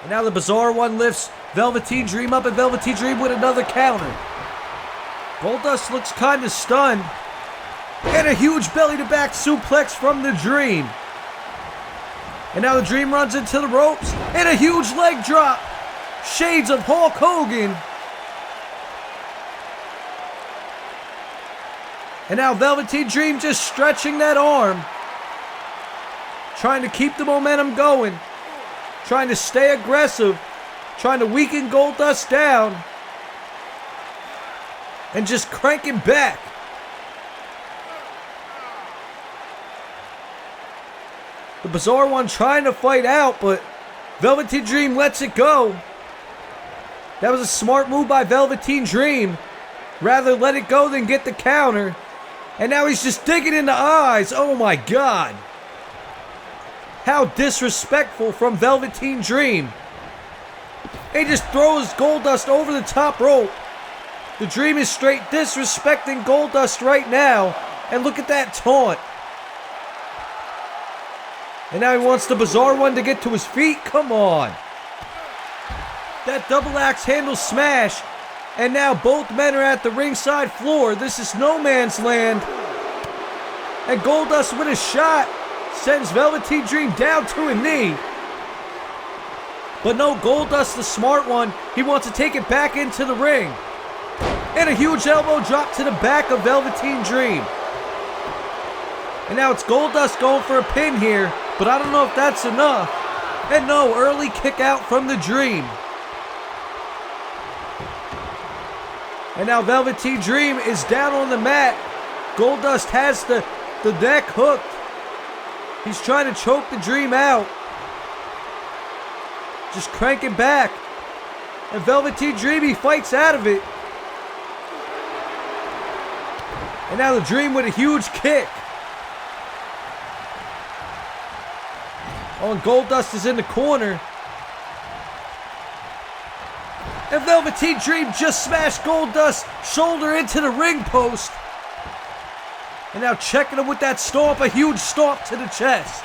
Speaker 1: And now the Bizarre One lifts Velveteen Dream up, and Velveteen Dream with another counter. Goldust looks kind of stunned. And a huge belly-to-back suplex from the Dream. And now the Dream runs into the ropes. And a huge leg drop. Shades of Hulk Hogan. And now Velveteen Dream just stretching that arm. Trying to keep the momentum going. Trying to stay aggressive. Trying to weaken Goldust down. And just cranking back. The Bizarre One trying to fight out, but Velveteen Dream lets it go. That was a smart move by Velveteen Dream. Rather let it go than get the counter. And now he's just digging in the eyes. Oh my God. How disrespectful from Velveteen Dream. He just throws Goldust over the top rope. The Dream is straight disrespecting Goldust right now. And look at that taunt. And now he wants the Bizarre One to get to his feet. Come on. That double axe handle smash. And now both men are at the ringside floor. This is no man's land. And Goldust with a shot sends Velveteen Dream down to a knee. But no, Goldust, the smart one, he wants to take it back into the ring. And a huge elbow drop to the back of Velveteen Dream. And now it's Goldust going for a pin here. But I don't know if that's enough. And no, early kick out from the Dream. And now Velveteen Dream is down on the mat. Goldust has the neck hooked. He's trying to choke the Dream out. Just cranking back. And Velveteen Dream, he fights out of it. And now the Dream with a huge kick. Oh, and Goldust is in the corner. And Velveteen Dream just smashed Goldust's shoulder into the ring post. And now checking him with that stomp, a huge stomp to the chest.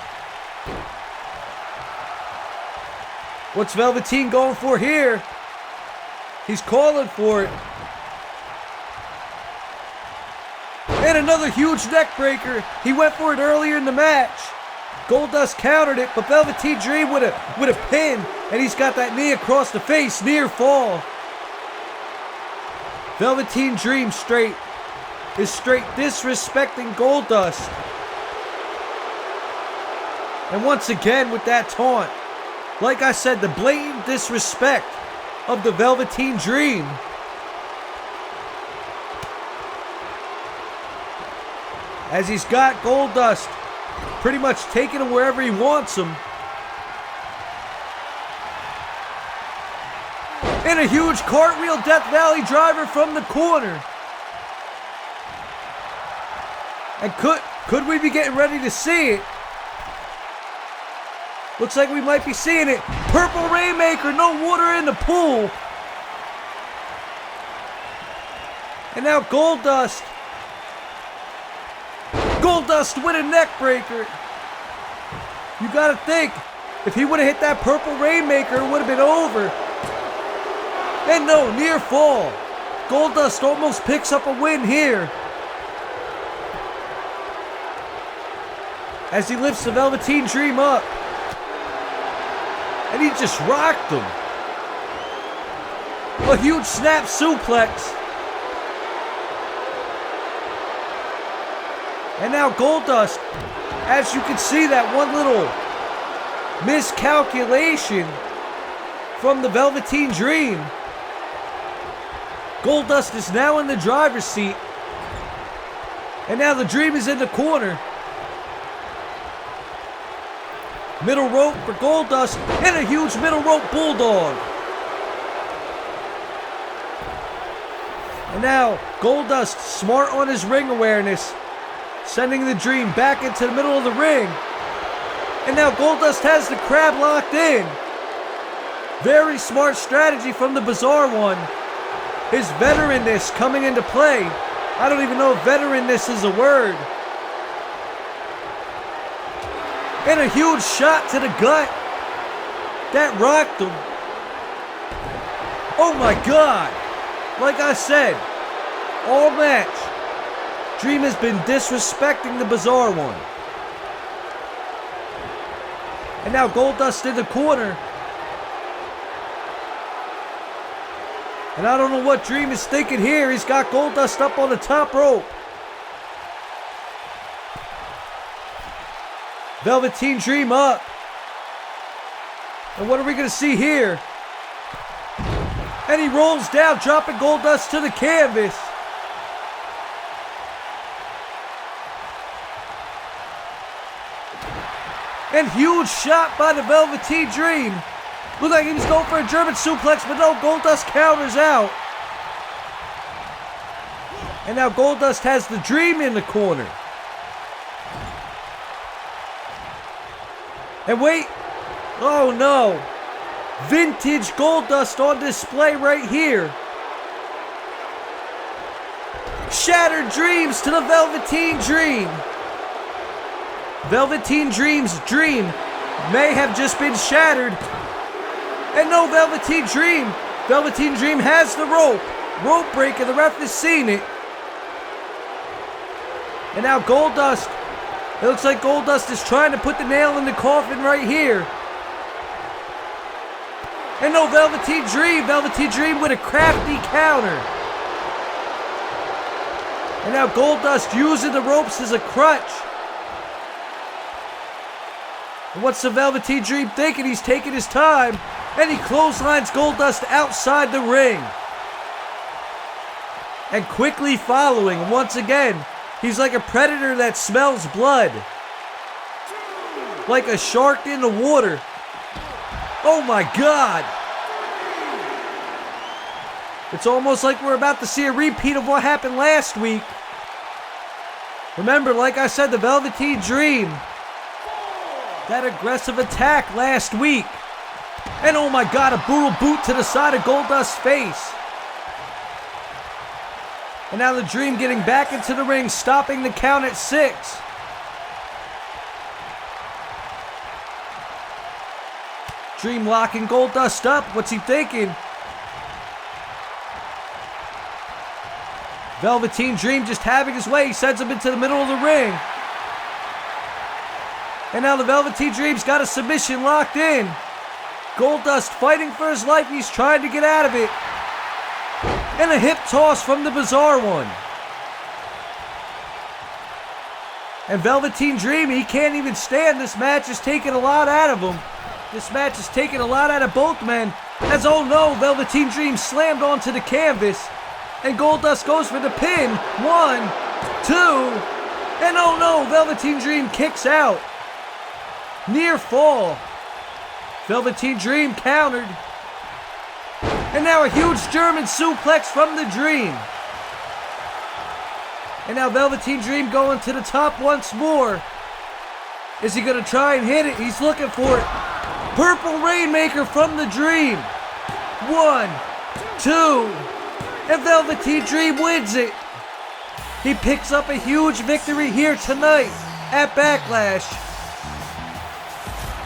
Speaker 1: What's Velveteen going for here? He's calling for it. And another huge neck breaker. He went for it earlier in the match. Goldust countered it, but Velveteen Dream with a pin, and he's got that knee across the face, near fall. Velveteen Dream is straight disrespecting Goldust. And once again with that taunt, like I said, the blatant disrespect of the Velveteen Dream. As he's got Goldust pretty much taking him wherever he wants him. And a huge cartwheel Death Valley driver from the corner. And could we be getting ready to see it? Looks like we might be seeing it. Purple Rainmaker, no water in the pool. And now Goldust. Goldust with a neck breaker. You gotta think, if he would have hit that Purple Rainmaker, it would have been over. And no, near fall. Goldust almost picks up a win here. As he lifts the Velveteen Dream up. And he just rocked him. A huge snap suplex. And now Goldust, as you can see, that one little miscalculation from the Velveteen Dream. Goldust is now in the driver's seat. And now the Dream is in the corner. Middle rope for Goldust, and a huge middle rope bulldog. And now Goldust, smart on his ring awareness, sending the Dream back into the middle of the ring. And now Goldust has the crab locked in. Very smart strategy from the Bizarre One. His veteranness coming into play. I don't even know if veteranness is a word. And a huge shot to the gut. That rocked him. Oh my God. Like I said, all match, Dream has been disrespecting the Bizarre One. And now Goldust in the corner. And I don't know what Dream is thinking here. He's got Goldust up on the top rope. Velveteen Dream up. And what are we going to see here? And he rolls down, dropping Goldust to the canvas. And huge shot by the Velveteen Dream. Looked like he was going for a German suplex, but no, Goldust counters out. And now Goldust has the Dream in the corner. And wait. Oh no. Vintage Goldust on display right here. Shattered dreams to the Velveteen Dream. Velveteen Dream's dream may have just been shattered. And no, Velveteen Dream. Velveteen Dream has the rope. Rope break, and the ref has seen it. And now Goldust. It looks like Goldust is trying to put the nail in the coffin right here. And no, Velveteen Dream with a crafty counter. And now Goldust using the ropes as a crutch. And what's the Velveteen Dream thinking? He's taking his time. And he clotheslines Goldust outside the ring. And quickly following, once again, he's like a predator that smells blood. Like a shark in the water. Oh my God. It's almost like we're about to see a repeat of what happened last week. Remember, like I said, the Velveteen Dream. That aggressive attack last week. And oh my God, a brutal boot to the side of Goldust's face. And now the Dream getting back into the ring, stopping the count at 6. Dream locking Goldust up. What's he thinking? Velveteen Dream just having his way. He sends him into the middle of the ring. And now the Velveteen Dream's got a submission locked in. Goldust fighting for his life. He's trying to get out of it. And a hip toss from the Bizarre One. And Velveteen Dream, he can't even stand. This match is taking a lot out of him. This match is taking a lot out of both men. As, oh no, Velveteen Dream slammed onto the canvas. And Goldust goes for the pin. 1, 2. And oh no, Velveteen Dream kicks out. Near fall. Velveteen Dream countered. And now a huge German suplex from the Dream. And now Velveteen Dream going to the top once more. Is he going to try and hit it? He's looking for it. Purple Rainmaker from the Dream. 1, 2. And Velveteen Dream wins it. He picks up a huge victory here tonight at Backlash.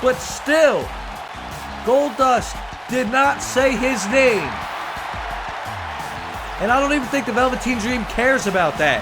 Speaker 1: But still, Goldust did not say his name. And I don't even think the Velveteen Dream cares about that.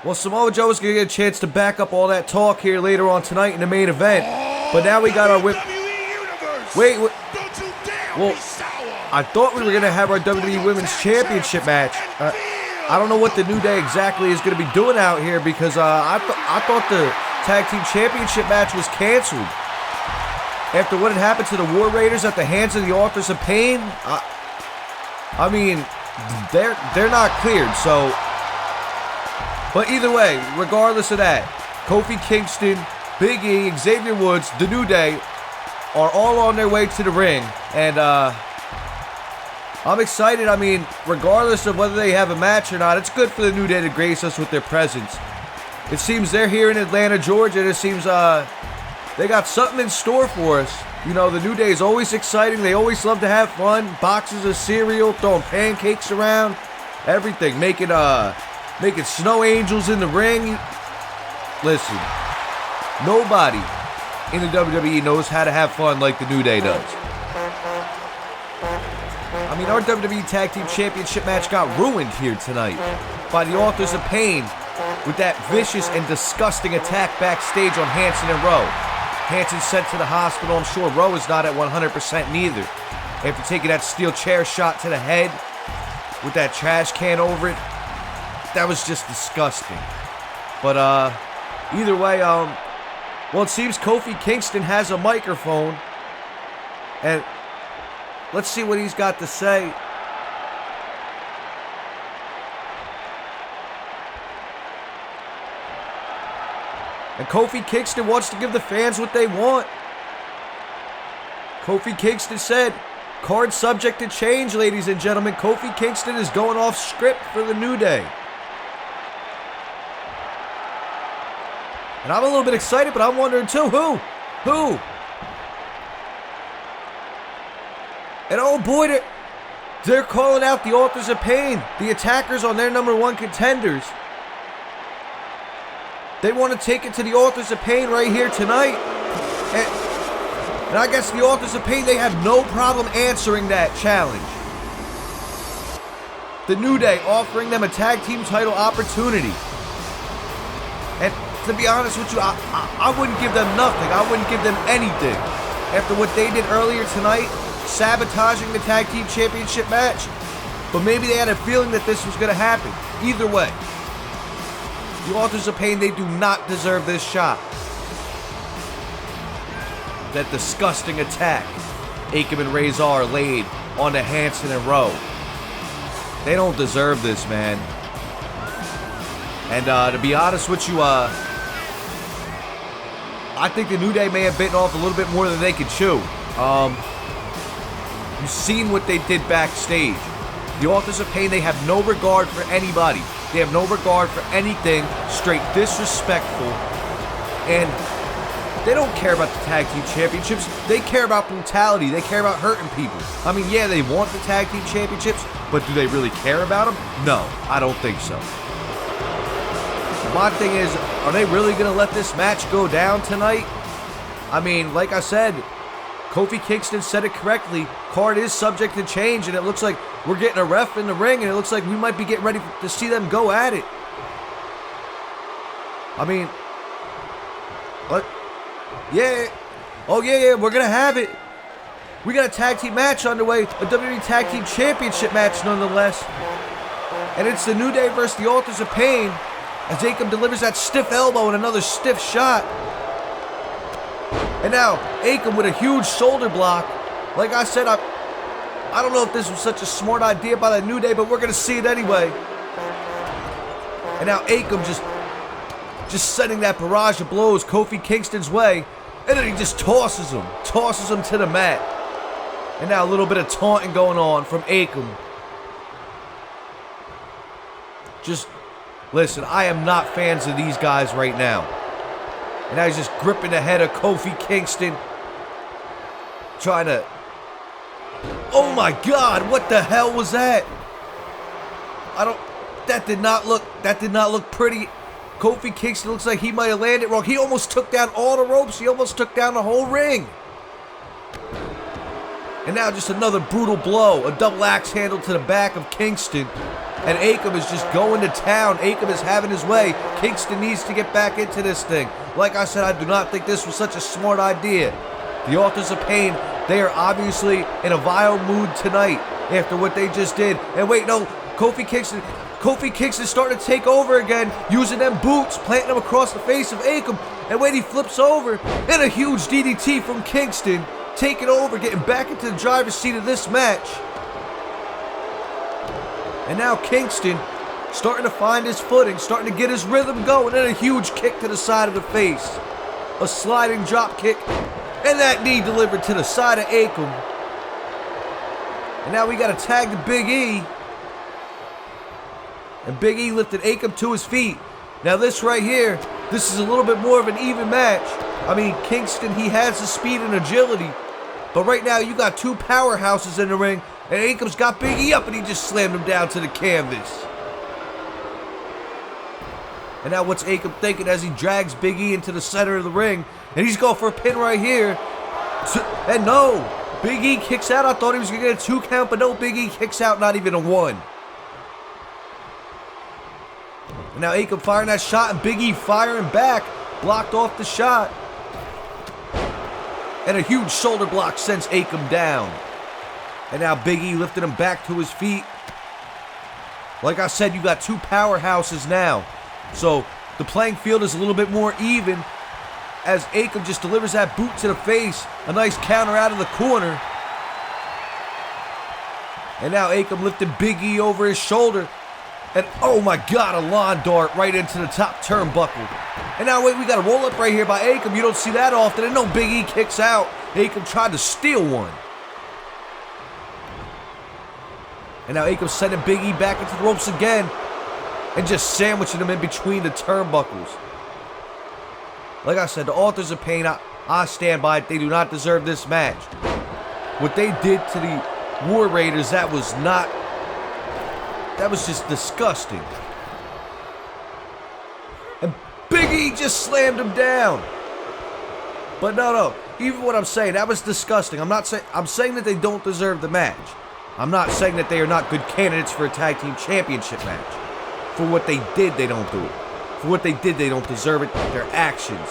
Speaker 1: Well, Samoa Joe is going to get a chance to back up all that talk here later on tonight in the main event. But now we got our whip. Wait. Well, I thought we were going to have our WWE Women's Championship match. I don't know what the New Day exactly is going to be doing out here because I thought the Tag Team Championship match was canceled. After what had happened to the War Raiders at the hands of the Authors of Pain, I mean, they're not cleared, so... But either way, regardless of that, Kofi Kingston, Big E, Xavier Woods, the New Day are all on their way to the ring. And I'm excited. I mean, regardless of whether they have a match or not, it's good for the New Day to grace us with their presence. It seems they're here in Atlanta, Georgia, and it seems they got something in store for us. You know, the New Day is always exciting. They always love to have fun. Boxes of cereal, throwing pancakes around, everything. Making snow angels in the ring. Listen, nobody in the WWE knows how to have fun like the New Day does. I mean, our WWE Tag Team Championship match got ruined here tonight by the Authors of Pain with that vicious and disgusting attack backstage on Hanson and Rowe. Hanson sent to the hospital. I'm sure Rowe is not at 100% neither. After taking that steel chair shot to the head with that trash can over it, that was just disgusting. But either way, well, it seems Kofi Kingston has a microphone, and let's see what he's got to say. And Kofi Kingston wants to give the fans what they want. Kofi Kingston said, card subject to change, ladies and gentlemen. Kofi Kingston is going off script for the New Day. And I'm a little bit excited, but I'm wondering too, who? And oh boy, they're calling out the Authors of Pain, the attackers on their #1 contenders. They want to take it to the Authors of Pain right here tonight. And I guess the Authors of Pain, they have no problem answering that challenge. The New Day offering them a tag team title opportunity. And to be honest with you, I wouldn't give them nothing. I wouldn't give them anything. After what they did earlier tonight, sabotaging the Tag Team Championship match. But maybe they had a feeling that this was going to happen. Either way, the Authors of Pain, they do not deserve this shot. That disgusting attack Akam and Razor laid on the Hanson and Rowe. They don't deserve this, man. And to be honest with you, I think the New Day may have bitten off a little bit more than they could chew. You've seen what they did backstage. The Authors of Pain, they have no regard for anybody. They have no regard for anything, straight disrespectful. And they don't care about the Tag Team Championships. They care about brutality. They care about hurting people. I mean, yeah, they want the Tag Team Championships, but do they really care about them? No, I don't think so. My thing is, are they really going to let this match go down tonight? I mean, like I said, Kofi Kingston said it correctly. Card is subject to change, and it looks like we're getting a ref in the ring, and it looks like we might be getting ready to see them go at it. I mean, what? Yeah. Oh, yeah, we're going to have it. We got a tag team match underway, a WWE Tag Team Championship match nonetheless. And it's the New Day versus the Authors of Pain, as Akam delivers that stiff elbow and another stiff shot. And now, Akam with a huge shoulder block. Like I said, I don't know if this was such a smart idea by the New Day, but we're going to see it anyway. And now Akam just sending that barrage of blows Kofi Kingston's way. And then he just tosses him to the mat. And now a little bit of taunting going on from Akam. Just, listen, I am not fans of these guys right now. And now he's just gripping the head of Kofi Kingston. Trying to... Oh my God, what the hell was that? That did not look pretty. Kofi Kingston looks like he might have landed wrong. He almost took down all the ropes. He almost took down the whole ring. And now just another brutal blow. A double axe handle to the back of Kingston. And Akam is just going to town. Akam is having his way. Kingston needs to get back into this thing. Like I said, I do not think this was such a smart idea. The Authors of Pain They are obviously in a vile mood tonight after what they just did. And wait, no, Kofi Kingston starting to take over again, using them boots, planting them across the face of Akam. And wait, he flips over, and a huge DDT from Kingston, taking over, getting back into the driver's seat of this match. And now Kingston starting to find his footing, starting to get his rhythm going, and a huge kick to the side of the face. A sliding drop kick, and that knee delivered to the side of Akam. And now we got a tag to Big E. And Big E lifted Akam to his feet. Now this right here, this is a little bit more of an even match. I mean, Kingston, he has the speed and agility. But right now, you got two powerhouses in the ring. And Akam's got Big E up, and he just slammed him down to the canvas. And now what's Akam thinking as he drags Big E into the center of the ring? And he's going for a pin right here. And no, Big E kicks out. I thought he was going to get a 2 count, but no, Big E kicks out, not even a 1. And now Akam firing that shot, and Big E firing back. Blocked off the shot. And a huge shoulder block sends Akam down. And now Big E lifted him back to his feet. Like I said, you got two powerhouses now. So the playing field is a little bit more even as Akam just delivers that boot to the face. A nice counter out of the corner. And now Akam lifted Big E over his shoulder. And oh my God, a lawn dart right into the top turnbuckle. And now wait, we got a roll up right here by Akam. You don't see that often. And no, Big E kicks out. Akam tried to steal one. And now Akam sending Big E back into the ropes again. And just sandwiching him in between the turnbuckles. Like I said, the Authors of Pain, I stand by it. They do not deserve this match. What they did to the War Raiders, that was just disgusting. And Big E just slammed him down. But no, even what I'm saying, that was disgusting. I'm saying that they don't deserve the match. I'm not saying that they are not good candidates for a tag team championship match. For what they did, they don't do it. For what they did, they don't deserve it. Their actions.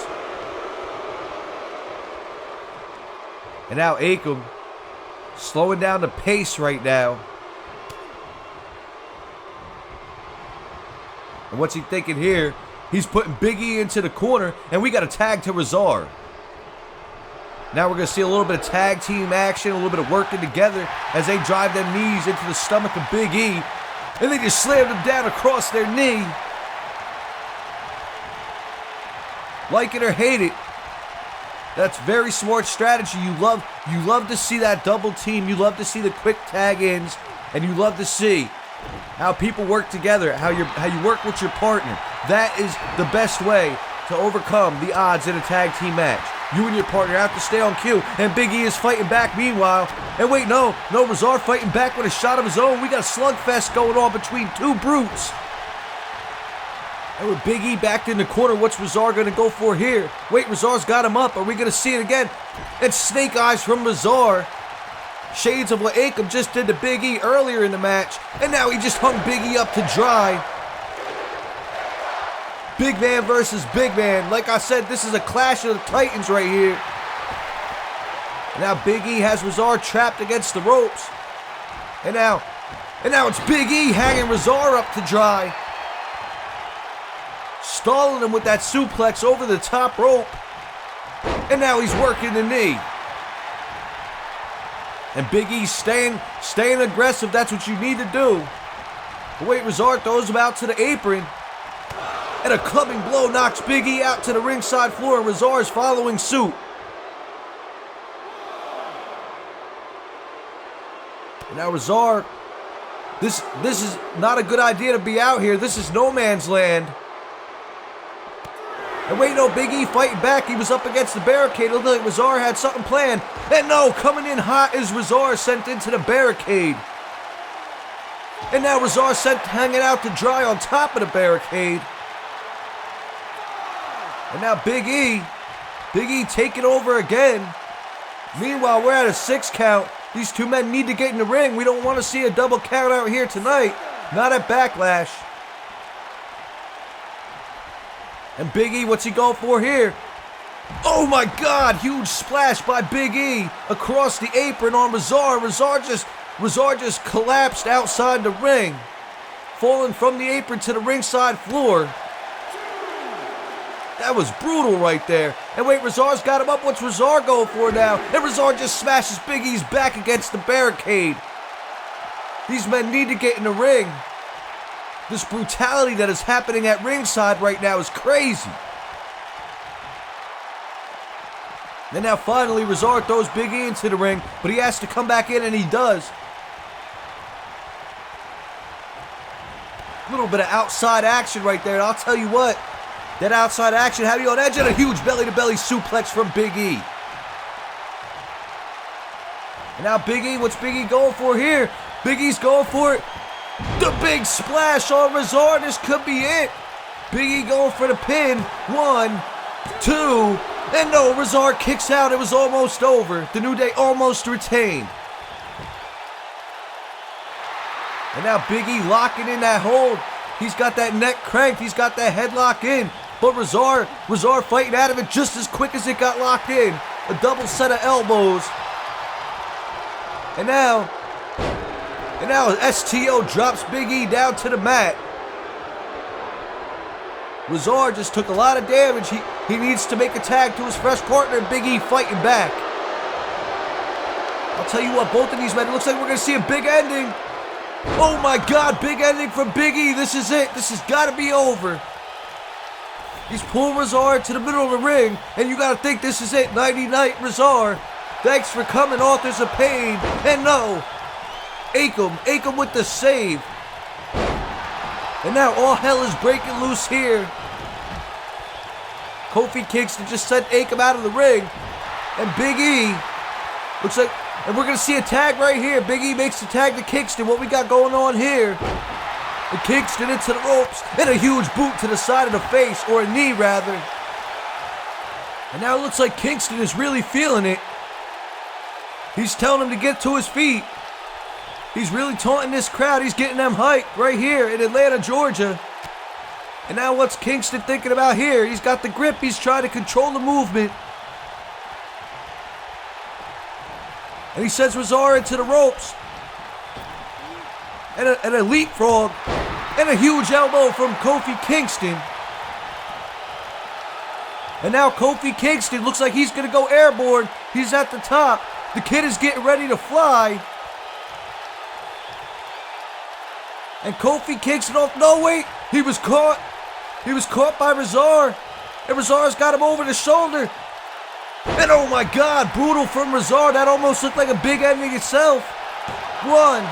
Speaker 1: And now Akam slowing down the pace right now. And what's he thinking here? He's putting Big E into the corner, and we got a tag to Razor. Now we're going to see a little bit of tag team action, a little bit of working together as they drive their knees into the stomach of Big E. And they just slammed him down across their knee. Like it or hate it, that's very smart strategy. You love to see that double team. You love to see the quick tag ins, and you love to see how people work together, how you work with your partner. That is the best way to overcome the odds in a tag team match. You and your partner have to stay on cue, and Big E is fighting back meanwhile. And wait, no, Razor fighting back with a shot of his own. We got a slugfest going on between two brutes. And with Big E backed in the corner, what's Razor going to go for here? Wait, Razor's got him up. Are we going to see it again? It's snake eyes from Razor. Shades of what Akam just did to Big E earlier in the match. And now he just hung Big E up to dry. Big man versus big man. Like I said, this is a clash of the titans right here. And now Big E has Razor trapped against the ropes. And now it's Big E hanging Razor up to dry. Stalling him with that suplex over the top rope. And now he's working the knee. And Big E staying aggressive. That's what you need to do. But wait, Razor throws him out to the apron. And a clubbing blow knocks Big E out to the ringside floor, and Razor is following suit. And now Razor, this is not a good idea to be out here. This is no man's land. And wait, no, Big E fighting back. He was up against the barricade. It looked like Razor had something planned. And no, coming in hot is Razor sent into the barricade. And now Razor sent hanging out to dry on top of the barricade. And now Big E taking over again. Meanwhile, we're at a 6 count. These two men need to get in the ring. We don't want to see a double count out here tonight. Not at Backlash. And Big E, what's he going for here? Oh my God, huge splash by Big E across the apron on Rezar. Rezar just collapsed outside the ring, falling from the apron to the ringside floor. That was brutal right there. And wait, Rezar's got him up. What's Rezar going for now? And Rezar just smashes Big E's back against the barricade. These men need to get in the ring. This brutality that is happening at ringside right now is crazy. And now finally Rezar throws Big E into the ring, but he has to come back in, and he does. A little bit of outside action right there, and I'll tell you what, that outside action had you on edge, and a huge belly-to-belly suplex from Big E. And now Big E, what's Big E going for here? Big E's going for it. The big splash on Rezar. This could be it. Big E going for the pin. 1, 2, and no, Rezar kicks out. It was almost over. The New Day almost retained. And now Big E locking in that hold. He's got that neck cranked. He's got that headlock in. But Rezar fighting out of it just as quick as it got locked in. A double set of elbows. And now STO drops Big E down to the mat. Rezar just took a lot of damage. He needs to make a tag to his fresh partner, and Big E fighting back. I'll tell you what, both of these men, it looks like we're going to see a big ending. Oh my God, big ending from Big E. This is it. This has got to be over. He's pulling Rezar to the middle of the ring, and you got to think this is it. Nighty-night, Rezar. Thanks for coming, Authors of Pain. And no, Akam with the save. And now all hell is breaking loose here. Kofi Kingston just sent Akam out of the ring. And Big E looks like, and we're going to see a tag right here. Big E makes the tag to Kingston. What we got going on here? And Kingston into the ropes. And a huge boot to the side of the face, or a knee rather. And now it looks like Kingston is really feeling it. He's telling him to get to his feet. He's really taunting this crowd. He's getting them hyped right here in Atlanta, Georgia. And now what's Kingston thinking about here? He's got the grip. He's trying to control the movement. And he sends Rezar into the ropes. And a leapfrog. And a huge elbow from Kofi Kingston. And now Kofi Kingston looks like he's going to go airborne. He's at the top. The kid is getting ready to fly. And Kofi Kingston off. No, wait. He was caught. He was caught by Rezar. And Rezar's got him over the shoulder. And oh my God, brutal from Rezar. That almost looked like a big ending itself. 1,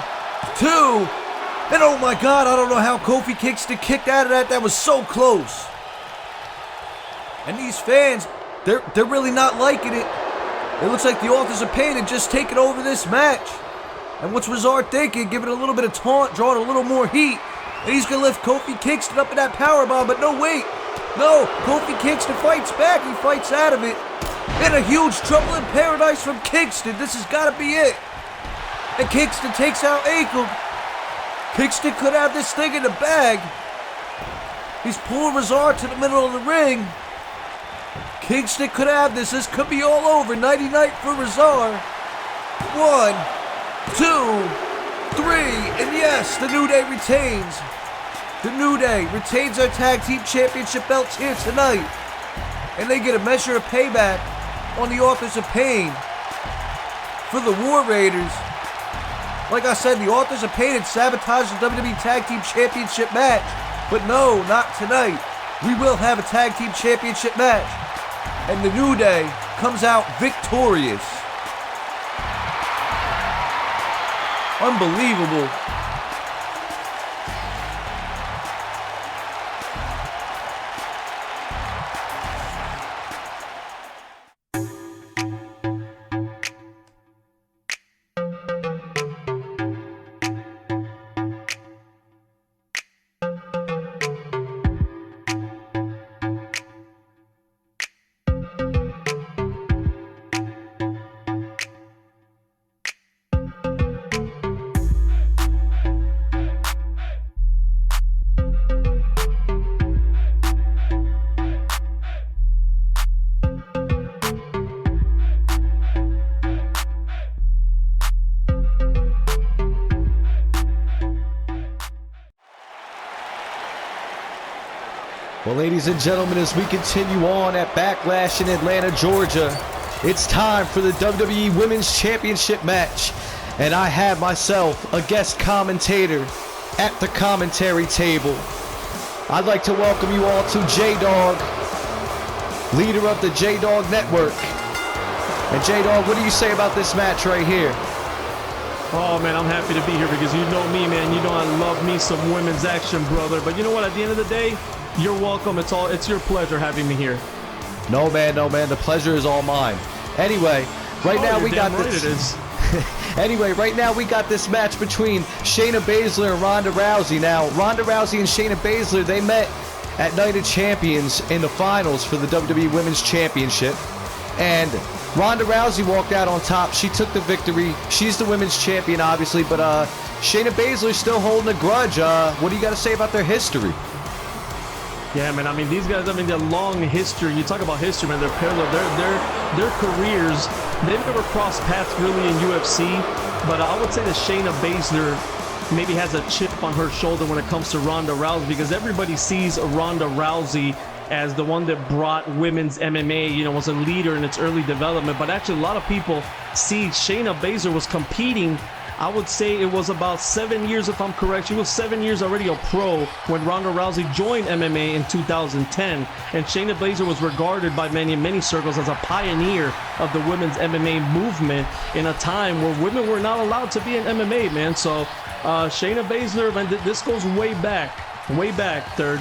Speaker 1: 2. And oh my God, I don't know how Kofi Kingston kicked out of that. That was so close. And these fans, they're really not liking it. It looks like the Authors of Pain had just taken over this match. And what's Rezar thinking? Giving a little bit of taunt, drawing a little more heat. And he's going to lift Kofi Kingston up in that powerbomb. But no, wait. No, Kofi Kingston fights back. He fights out of it. And a huge Trouble in Paradise from Kingston. This has got to be it. And Kingston takes out Akam. Kingston could have this thing in the bag. He's pulling Rezar to the middle of the ring. Kingston could have this. This could be all over. Nighty-night for Rezar. 1, 2, 3, and yes, the New Day retains. The New Day retains our Tag Team Championship belts here tonight. And they get a measure of payback on the Authors of Pain for the War Raiders. Like I said, the Authors of Pain had sabotaged the WWE Tag Team Championship match. But no, not tonight. We will have a Tag Team Championship match. And the New Day comes out victorious. Unbelievable. Well, ladies and gentlemen, as we continue on at Backlash in Atlanta, Georgia, it's time for the WWE Women's Championship match. And I have myself a guest commentator at the commentary table. I'd like to welcome you all to J-Dog, leader of the J-Dog Network. And J-Dog, what do you say about this match right here?
Speaker 2: Oh, man, I'm happy to be here because you know me, man. You know I love me some women's action, brother. But you know what? At the end of the day, you're welcome. It's your pleasure having me here.
Speaker 1: No, man. The pleasure is all mine. Anyway, right now we got this.
Speaker 2: It is.
Speaker 1: Anyway, right now we got this match between Shayna Baszler and Ronda Rousey. Now, Ronda Rousey and Shayna Baszler, they met at Night of Champions in the finals for the WWE Women's Championship. And Ronda Rousey walked out on top. She took the victory. She's the women's champion, obviously, but Shayna Baszler's still holding a grudge. What do you got to say about their history?
Speaker 2: Yeah, man. I mean, these guys. I mean, their long history. You talk about history, man. Their parallel, their careers. They've never crossed paths really in UFC, but I would say that Shayna Baszler maybe has a chip on her shoulder when it comes to Ronda Rousey, because everybody sees Ronda Rousey as the one that brought women's MMA, you know, was a leader in its early development. But actually, a lot of people see Shayna Baszler was competing. I would say it was about 7 years, if I'm correct. She was 7 years already a pro when Ronda Rousey joined MMA in 2010. And Shayna Baszler was regarded by many circles as a pioneer of the women's MMA movement in a time where women were not allowed to be in MMA, man. So Shayna Baszler, man, this goes way back, third.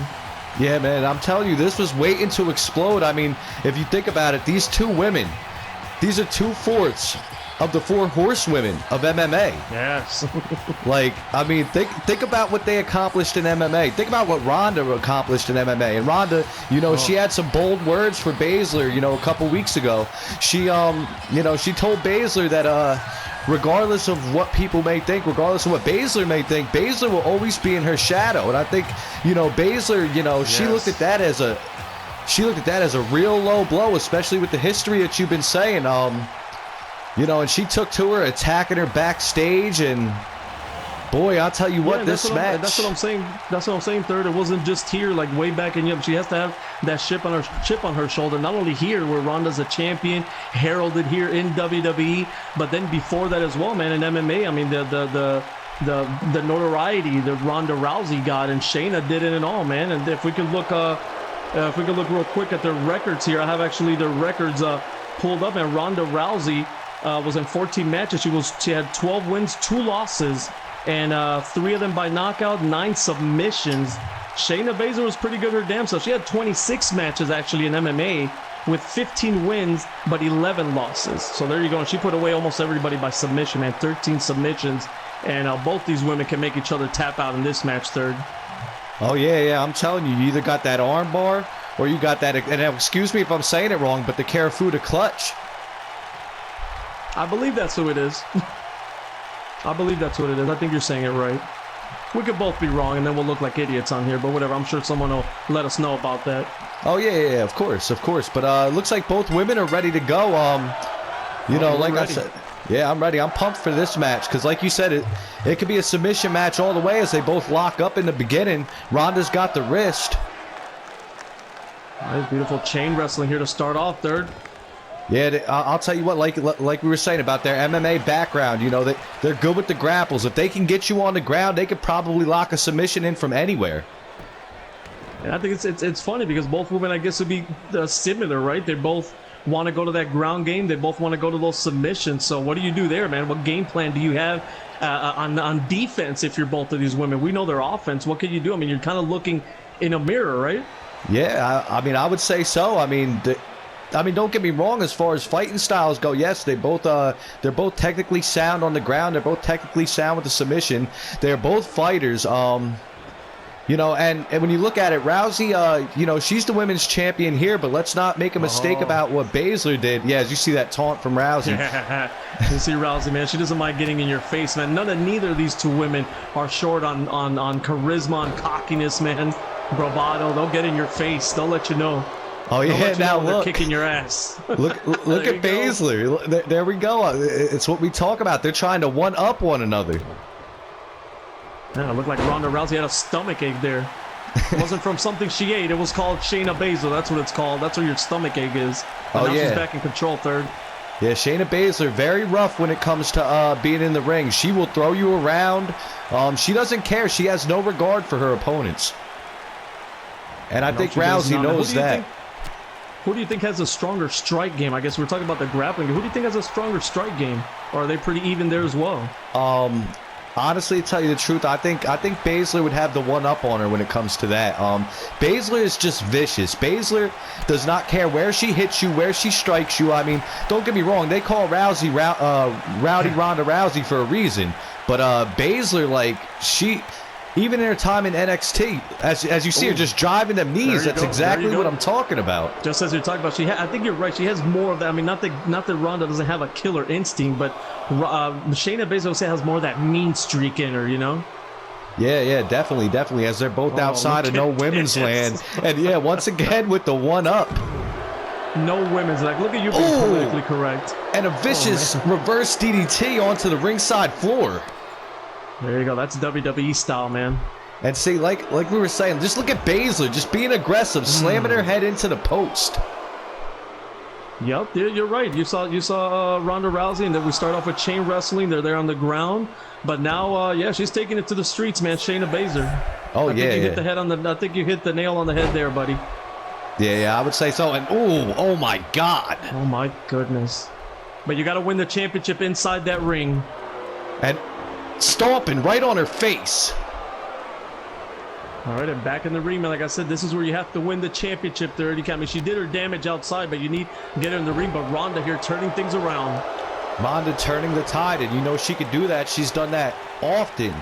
Speaker 1: Yeah, man, I'm telling you, this was waiting to explode. I mean, if you think about it, these two women, these are 2/4 of the 4 horsewomen of MMA.
Speaker 2: Yes.
Speaker 1: Like, I mean, think about what they accomplished in MMA. Think about what Ronda accomplished in MMA. And Ronda, you know, she had some bold words for Baszler, you know, a couple weeks ago. She, you know, she told Baszler that, regardless of what people may think, regardless of what Baszler may think, Baszler will always be in her shadow. And I think, you know, Baszler, you know,
Speaker 2: yes,
Speaker 1: she looked at that as a real low blow, especially with the history that you've been saying. You know, and she took to her, attacking her backstage, and boy, I'll tell you what,
Speaker 2: yeah,
Speaker 1: this match.
Speaker 2: That's what I'm saying. That's what I'm saying, third. It wasn't just here, like way back in Europe. She has to have that chip on her shoulder. Not only here, where Ronda's a champion, heralded here in WWE, but then before that as well, man. In MMA, I mean, the notoriety that Ronda Rousey got, and Shayna did it and all, man. And if we could look real quick at their records here, I have actually their records pulled up, and Ronda Rousey was in 14 matches. She had 12 wins, 2 losses, and 3 of them by knockout, 9 submissions. Shayna Baszler was pretty good her damn self. She had 26 matches actually in MMA with 15 wins but 11 losses. So there you go. And she put away almost everybody by submission, man. 13 submissions, and both these women can make each other tap out in this match, third.
Speaker 1: Oh yeah, I'm telling you, you either got that arm bar or you got that, and excuse me if I'm saying it wrong, but the Karafuda clutch.
Speaker 2: I believe that's who it is. I believe that's what it is. I think you're saying it right. We could both be wrong, and then we'll look like idiots on here, but whatever. I'm sure someone will let us know about that.
Speaker 1: Oh, yeah, of course. But it looks like both women are ready to go. You know, like I said, yeah, I'm ready. I'm pumped for this match because, like you said, it could be a submission match all the way as they both lock up in the beginning. Ronda's got the wrist.
Speaker 2: Nice, beautiful chain wrestling here to start off, third.
Speaker 1: Yeah, I'll tell you what, like we were saying about their MMA background, you know, they're good with the grapples. If they can get you on the ground, they could probably lock a submission in from anywhere.
Speaker 2: And I think it's funny because both women, I guess, would be similar, right? They both want to go to that ground game. They both want to go to those submissions. So what do you do there, man? What game plan do you have on defense if you're both of these women? We know their offense. What can you do? I mean, you're kind of looking in a mirror, right?
Speaker 1: Yeah, I mean, I would say so. I mean, don't get me wrong. As far as fighting styles go, yes, they're both technically sound on the ground. They're both technically sound with the submission. They're both fighters. You know, and when you look at it, Rousey, you know, she's the women's champion here, but let's not make a mistake about what Baszler did. Yeah, as you see that taunt from Rousey.
Speaker 2: You see Rousey, man, she doesn't mind getting in your face, man. Neither of these two women are short on charisma, on cockiness, man. Bravado. They'll get in your face. They'll let you know.
Speaker 1: Oh yeah, now look,
Speaker 2: they're kicking your ass.
Speaker 1: look at Baszler. There we go. It's what we talk about. They're trying to one-up one another.
Speaker 2: Yeah, it looked like Ronda Rousey had a stomach ache there. It wasn't from something she ate. It was called Shayna Baszler. That's what it's called. That's where your stomach ache is. And now she's back in control, third.
Speaker 1: Yeah, Shayna Baszler, very rough when it comes to being in the ring. She will throw you around. She doesn't care. She has no regard for her opponents. And I think Rousey knows that.
Speaker 2: Who do you think has a stronger strike game? I guess we're talking about the grappling. Who do you think has a stronger strike game? Or are they pretty even there as well?
Speaker 1: Honestly, to tell you the truth, I think Baszler would have the one up on her when it comes to that. Baszler is just vicious. Baszler does not care where she hits you, where she strikes you. I mean, don't get me wrong, they call Rousey Rowdy Ronda Rousey for a reason. But Baszler, like, even in her time in NXT, as you see her just driving them knees, that's exactly what I'm talking about.
Speaker 2: Just as you're talking about, I think you're right. She has more of that. I mean, not that Ronda doesn't have a killer instinct, but Shayna Baszler has more of that mean streak in her, you know?
Speaker 1: Yeah, definitely. As they're both outside of no women's land, and yeah, once again with the one up.
Speaker 2: No women's, like, look at you being politically correct.
Speaker 1: And a vicious reverse DDT onto the ringside floor.
Speaker 2: There you go. That's WWE style, man.
Speaker 1: And see, like we were saying, just look at Baszler, just being aggressive, slamming her head into the post.
Speaker 2: Yep, you're right. You saw Ronda Rousey, and then we start off with chain wrestling. They're there on the ground, but now, yeah, she's taking it to the streets, man. Shayna Baszler.
Speaker 1: Oh,
Speaker 2: I think you hit the head on I think you hit the nail on the head there, buddy.
Speaker 1: Yeah, I would say so. And oh my God.
Speaker 2: Oh my goodness. But you got to win the championship inside that ring.
Speaker 1: And stomping right on her face.
Speaker 2: All right, and back in the ring, man. Like I said, this is where you have to win the championship. I mean, she did her damage outside, but you need to get her in the ring. But Ronda here turning things around.
Speaker 1: Ronda turning the tide, and you know she could do that. She's done that often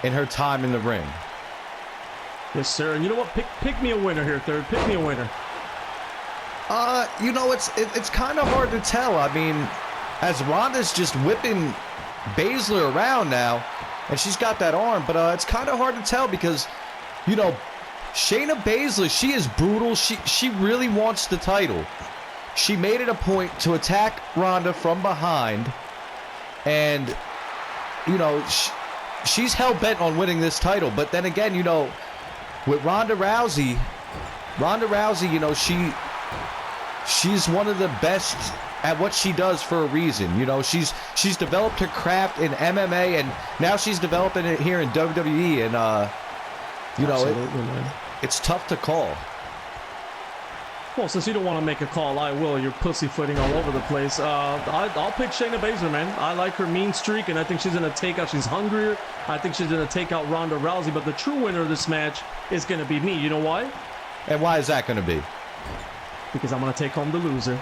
Speaker 1: in her time in the ring.
Speaker 2: Yes, sir. And you know what? Pick me a winner here, third. Pick me a winner.
Speaker 1: You know, it's kind of hard to tell. I mean, as Ronda's just whipping Baszler around now, and she's got that arm, but it's kind of hard to tell because, you know, Shayna Baszler, she is brutal. She really wants the title. She made it a point to attack Ronda from behind, and, you know, she's hell-bent on winning this title. But then again, you know, with Ronda Rousey, you know, she's one of the best at what she does for a reason. You know, she's developed her craft in MMA, and now she's developing it here in WWE, and you know, it's tough to call.
Speaker 2: Well, since you don't want to make a call, I will. You're pussyfooting all over the place. I'll pick Shayna Baszler, man. I like her mean streak, and I think she's going to take out. She's hungrier. I think she's going to take out Ronda Rousey, but the true winner of this match is going to be me. You know why?
Speaker 1: And why is that going to be?
Speaker 2: Because I'm going to take home the loser.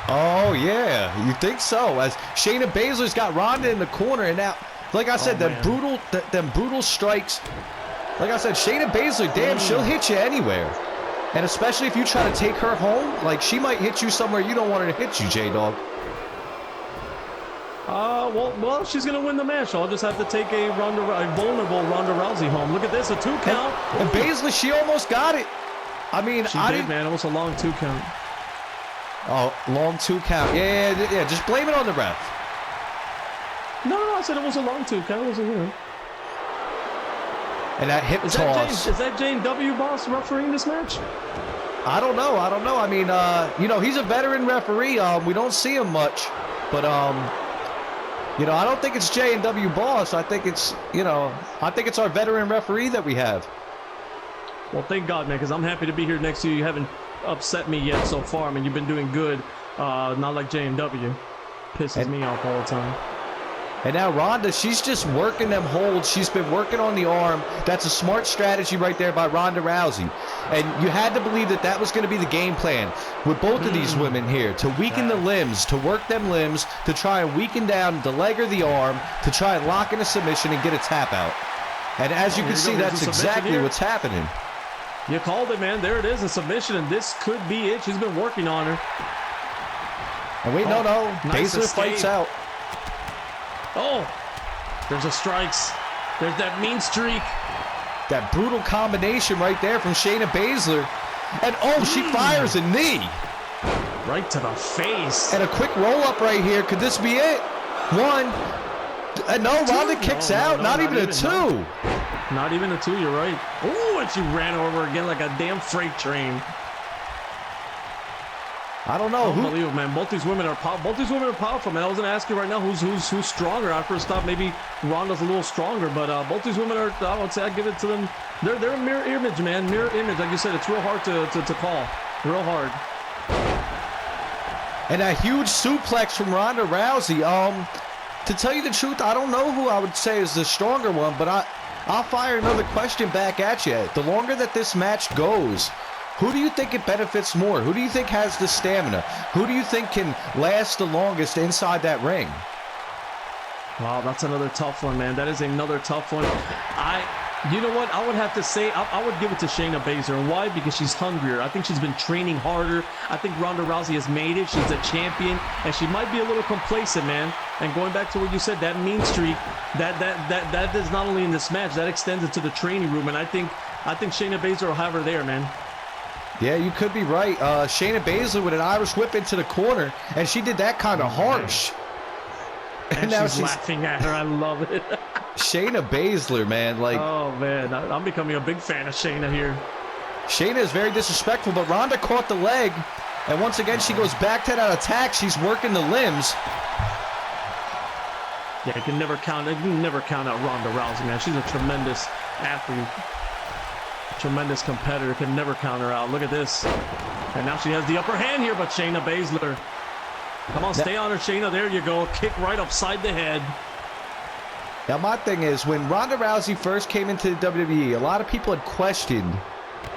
Speaker 1: Oh, yeah. You think so? As Shayna Baszler's got Ronda in the corner, and now, like I said, them brutal strikes. Like I said, Shayna Baszler, damn, she'll hit you anywhere. And especially if you try to take her home, like, she might hit you somewhere you don't want her to hit you, J-Dog.
Speaker 2: Well, she's going to win the match. I'll just have to take a vulnerable Ronda Rousey home. Look at this, a 2 count.
Speaker 1: And Baszler, she almost got it. I mean,
Speaker 2: she did, man. It was a long 2 count.
Speaker 1: Oh, long 2 count. Yeah. Just blame it on the ref.
Speaker 2: No, I said it was a long 2 count. It was a win.
Speaker 1: And that hip toss.
Speaker 2: Is that Jane W. Boss refereeing this match?
Speaker 1: I don't know. I mean, you know, he's a veteran referee. We don't see him much, but you know, I don't think it's J&W Boss. I think it's, you know, it's our veteran referee that we have.
Speaker 2: Well, thank God, man, because I'm happy to be here next to you. You haven't upset me yet so far. I mean, you've been doing good. Not like J&W. Pisses me off all the time.
Speaker 1: And now Ronda, she's just working them holds. She's been working on the arm. That's a smart strategy right there by Ronda Rousey. And you had to believe that that was going to be the game plan with both of these women here, to weaken the limbs, to work them limbs, to try and weaken down the leg or the arm, to try and lock in a submission and get a tap out. And as you can see, that's exactly what's happening.
Speaker 2: You called it, man. There it is, a submission, and this could be it. She's been working on her.
Speaker 1: And wait, no.
Speaker 2: Nice
Speaker 1: Baszler fights out.
Speaker 2: Oh, there's a strikes. There's that mean streak.
Speaker 1: That brutal combination right there from Shayna Baszler. And oh, she fires a knee.
Speaker 2: Right to the face.
Speaker 1: And a quick roll up right here. Could this be it? One. No, Ronda kicks out. Not even a 2.
Speaker 2: Not even a 2, you're right. Oh, and she ran over again like a damn freight train.
Speaker 1: I don't know.
Speaker 2: Unbelievable, man. Both these women are powerful, man. I was gonna ask you right now who's stronger. I first thought maybe Ronda's a little stronger, but both these women are. I would say I give it to them. They're a mirror image, man. Mirror image, like you said. It's real hard to call. Real hard.
Speaker 3: And a huge suplex from Ronda Rousey. To tell you the truth, I don't know who I would say is the stronger one, but I'll fire another question back at you. The longer that this match goes, who do you think it benefits more? Who do you think has the stamina? Who do you think can last the longest inside that ring?
Speaker 2: Wow, that's another tough one, man. That is another tough one. You know what? I would have to say I would give it to Shayna Baszler. And why? Because she's hungrier. I think she's been training harder. I think Ronda Rousey has made it. She's a champion, and she might be a little complacent, man. And going back to what you said, that mean streak, that is not only in this match, that extends into the training room. And I think Shayna Baszler will have her there, man.
Speaker 3: Yeah, you could be right. Shayna Baszler with an Irish whip into the corner, and she did that kind of harsh.
Speaker 2: And now she's laughing at her. I love it.
Speaker 3: Shayna Baszler, man, like.
Speaker 2: Oh man, I'm becoming a big fan of Shayna here.
Speaker 3: Shayna is very disrespectful, but Ronda caught the leg, and once again she goes back to that attack. She's working the limbs.
Speaker 2: Yeah, you can never count out Ronda Rousey, man. She's a tremendous athlete, tremendous competitor. Can never count her out. Look at this, and now she has the upper hand here, but Shayna Baszler. Come on, stay on her, Shayna. There you go. Kick right upside the head.
Speaker 3: Now, my thing is, when Ronda Rousey first came into the WWE, a lot of people had questioned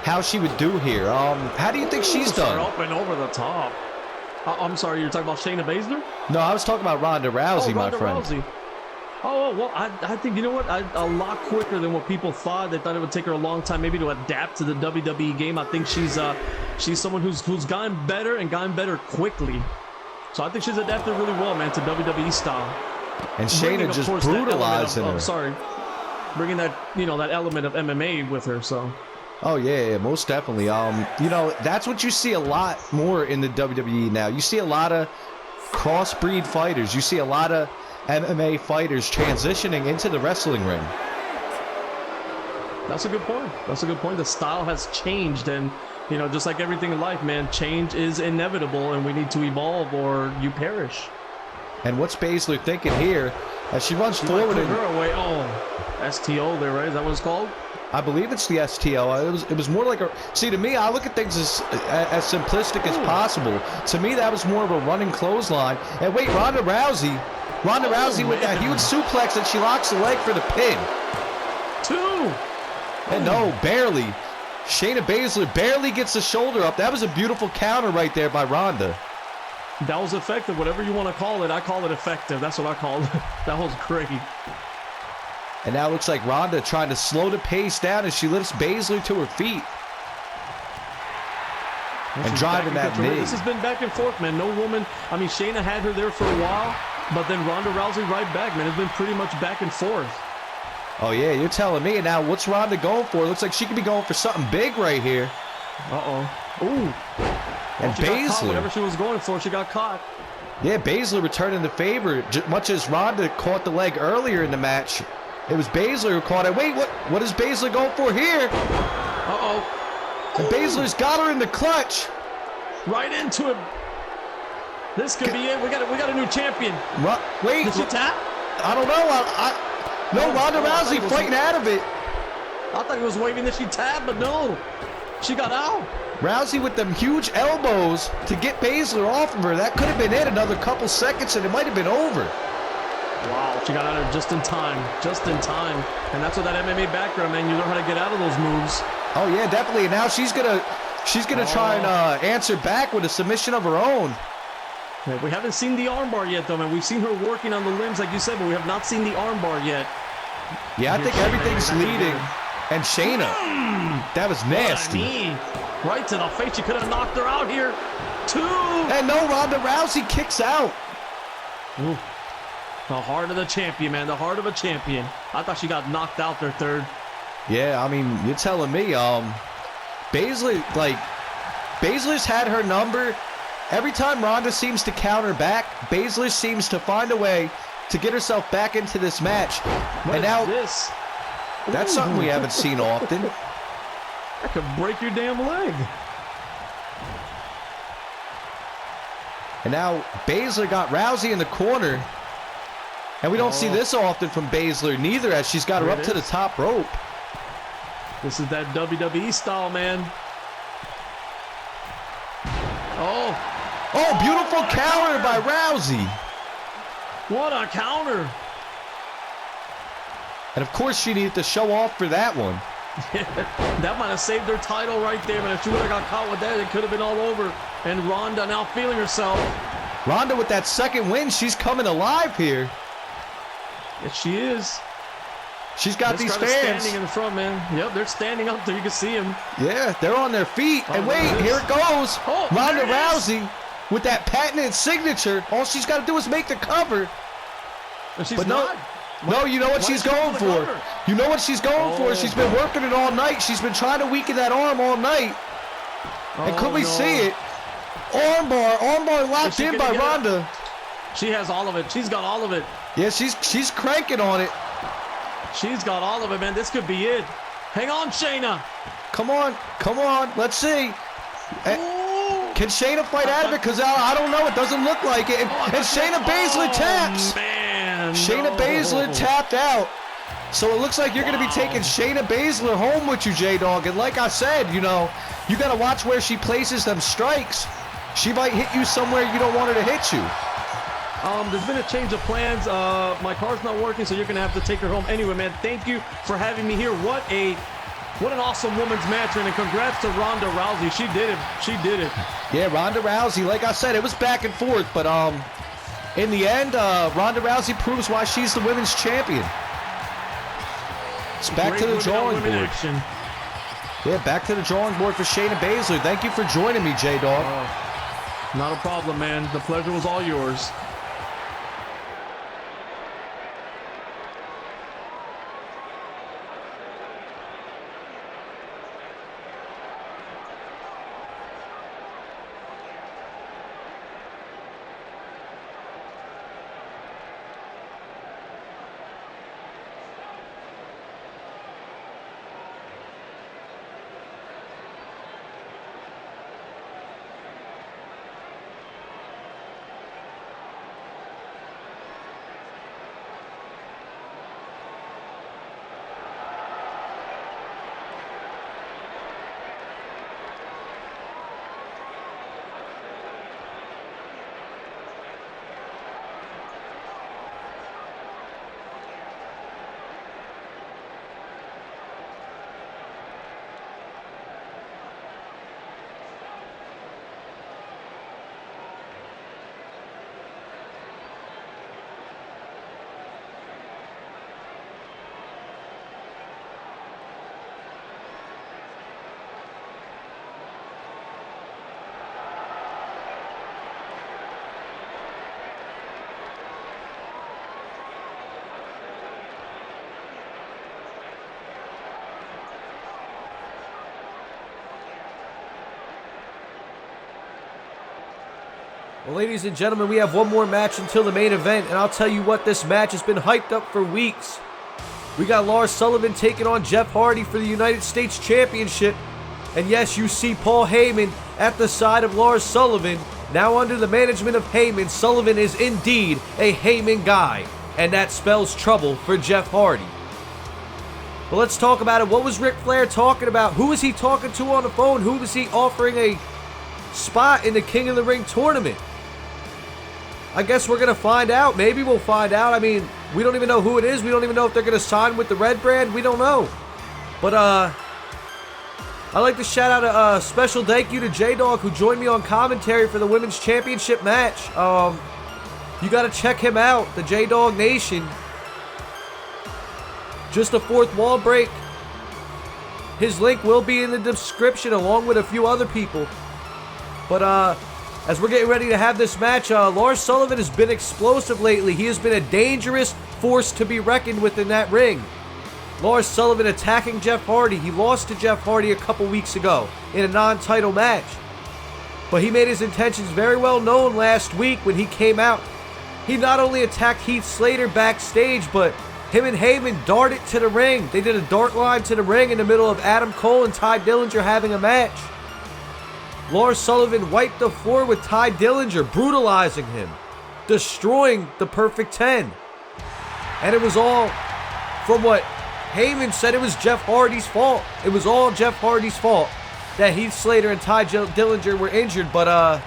Speaker 3: how she would do here. How do you think she's done?
Speaker 2: Up and over the top. I'm sorry, you're talking about Shayna Baszler?
Speaker 3: No, I was talking about Ronda Rousey, my friend.
Speaker 2: Rousey. Oh, well, I think, you know what? A lot quicker than what people thought. They thought it would take her a long time maybe to adapt to the WWE game. I think she's someone who's gotten better and gotten better quickly. So I think she's adapted really well, man, to WWE style.
Speaker 3: And Shayna just brutalizing her.
Speaker 2: Bringing that, that element of MMA with her, so.
Speaker 3: Oh, yeah, most definitely. That's what you see a lot more in the WWE now. You see a lot of crossbreed fighters. You see a lot of MMA fighters transitioning into the wrestling ring.
Speaker 2: That's a good point. That's a good point. The style has changed, and just like everything in life, man, change is inevitable, and we need to evolve or you perish.
Speaker 3: And what's Baszler thinking here as she runs forward?
Speaker 2: And her away. Oh, STO there, right? Is that what it's called?
Speaker 3: I believe it's the STO. It was more like a. See, to me, I look at things as simplistic as possible. To me, that was more of a running clothesline. And wait, Ronda Rousey with that huge suplex, and she locks the leg for the pin.
Speaker 2: 2.
Speaker 3: And no, barely. Shayna Baszler barely gets the shoulder up. That was a beautiful counter right there by Ronda.
Speaker 2: That was effective. Whatever you want to call it, I call it effective. That's what I call it. That was great.
Speaker 3: And now it looks like Ronda trying to slow the pace down as she lifts Baszler to her feet. And driving that knee.
Speaker 2: This has been back and forth, man. No woman. I mean, Shayna had her there for a while, but then Ronda Rousey right back, man. It's been pretty much back and forth.
Speaker 3: Oh, yeah, you're telling me. And now what's Ronda going for? It looks like she could be going for something big right here.
Speaker 2: Uh-oh. Ooh.
Speaker 3: And Baszler.
Speaker 2: Whatever she was going for, she got caught.
Speaker 3: Yeah, Baszler returning the favor. Much as Ronda caught the leg earlier in the match, it was Baszler who caught it. Wait, what is Baszler going for here?
Speaker 2: Uh-oh.
Speaker 3: And Baszler's got her in the clutch.
Speaker 2: Right into it. This could be it. We got a new champion.
Speaker 3: Wait.
Speaker 2: Did she tap?
Speaker 3: I don't know. No, Ronda Rousey fighting out of it.
Speaker 2: I thought he was waving that she tapped, but no. She got out.
Speaker 3: Rousey with them huge elbows to get Baszler off of her. That could have been it. Another couple seconds and it might have been over.
Speaker 2: Wow, she got out of it just in time. Just in time. And that's what that MMA background, man. You learn how to get out of those moves.
Speaker 3: Oh, yeah, definitely. And now she's gonna try and answer back with a submission of her own.
Speaker 2: Yeah, we haven't seen the armbar yet, though, man. We've seen her working on the limbs, like you said, but we have not seen the armbar yet.
Speaker 3: Yeah, I think everything's leading. And Shayna, that was nasty.
Speaker 2: Right to the face. She could have knocked her out here. 2.
Speaker 3: And no, Ronda Rousey kicks out.
Speaker 2: Ooh. The heart of the champion, man. The heart of a champion. I thought she got knocked out there, 3rd.
Speaker 3: Yeah, I mean, you're telling me. Baszler's had her number. Every time Ronda seems to counter back, Baszler seems to find a way to get herself back into this match.
Speaker 2: What is this?
Speaker 3: That's something we haven't seen often.
Speaker 2: That could break your damn leg.
Speaker 3: And now Baszler got Rousey in the corner. And we don't see this often from Baszler neither, as she's got her up to the top rope.
Speaker 2: This is that WWE style, man.
Speaker 3: Oh, beautiful counter by Rousey.
Speaker 2: What a counter.
Speaker 3: And of course she needed to show off for that one.
Speaker 2: That might have saved her title right there, but if she would have got caught with that, it could have been all over. And Ronda now feeling herself.
Speaker 3: Ronda with that second win, she's coming alive here.
Speaker 2: Yes, she is.
Speaker 3: She's got these fans
Speaker 2: standing in the front, man. Yep, they're standing up there. You can see them.
Speaker 3: Yeah, they're on their feet. And wait, here it goes. Ronda Rousey with that patented signature. All she's got to do is make the cover.
Speaker 2: And she's not.
Speaker 3: No, you know what she's going for. You know what she's going for. She's been working it all night. She's been trying to weaken that arm all night. And could we see it? Armbar locked in by Ronda.
Speaker 2: She has all of it. She's got all of it.
Speaker 3: Yeah, she's cranking on it.
Speaker 2: She's got all of it, man. This could be it. Hang on, Shayna.
Speaker 3: Come on. Let's see. Can Shayna fight out of it? Because I don't know. It doesn't look like it. And Shayna Baszler taps.
Speaker 2: Man,
Speaker 3: Shayna Baszler tapped out. So it looks like you're going to be taking Shayna Baszler home with you, J-Dog. And like I said, you know, you got to watch where she places them strikes. She might hit you somewhere you don't want her to hit you.
Speaker 2: There's been a change of plans. My car's not working, so you're going to have to take her home. Anyway, man, thank you for having me here. What an awesome women's match, man, and congrats to Ronda Rousey. She did it. She did it.
Speaker 3: Yeah, Ronda Rousey, like I said, it was back and forth, but in the end, Ronda Rousey proves why she's the women's champion. It's back to the drawing board. Action. Yeah, back to the drawing board for Shayna Baszler. Thank you for joining me, J-Dog.
Speaker 2: Not a problem, man. The pleasure was all yours.
Speaker 1: Well, ladies and gentlemen, we have one more match until the main event, and I'll tell you what, this match has been hyped up for weeks. We got Lars Sullivan taking on Jeff Hardy for the United States Championship. And yes, you see Paul Heyman at the side of Lars Sullivan. Now under the management of Heyman, Sullivan is indeed a Heyman guy, and that spells trouble for Jeff Hardy. But let's talk about it. What was Ric Flair talking about? Who was he talking to on the phone? Who was he offering a spot in the King of the Ring tournament? I guess we're going to find out. Maybe we'll find out. I mean, we don't even know who it is. We don't even know if they're going to sign with the Red brand. We don't know. But I'd like to shout out a special thank you to J-Dog, who joined me on commentary for the Women's Championship match. You got to check him out, the J-Dog Nation. Just a fourth wall break. His link will be in the description along with a few other people. But as we're getting ready to have this match, Lars Sullivan has been explosive lately. He has been a dangerous force to be reckoned with in that ring. Lars Sullivan attacking Jeff Hardy. He lost to Jeff Hardy a couple weeks ago in a non-title match. But he made his intentions very well known last week when he came out. He not only attacked Heath Slater backstage, but him and Heyman darted to the ring. They did a dart line to the ring in the middle of Adam Cole and Ty Dillinger having a match. Lars Sullivan wiped the floor with Ty Dillinger, brutalizing him, destroying the Perfect 10. And it was all from what Heyman said it was Jeff Hardy's fault. It was all Jeff Hardy's fault that Heath Slater and Ty Dillinger were injured, but I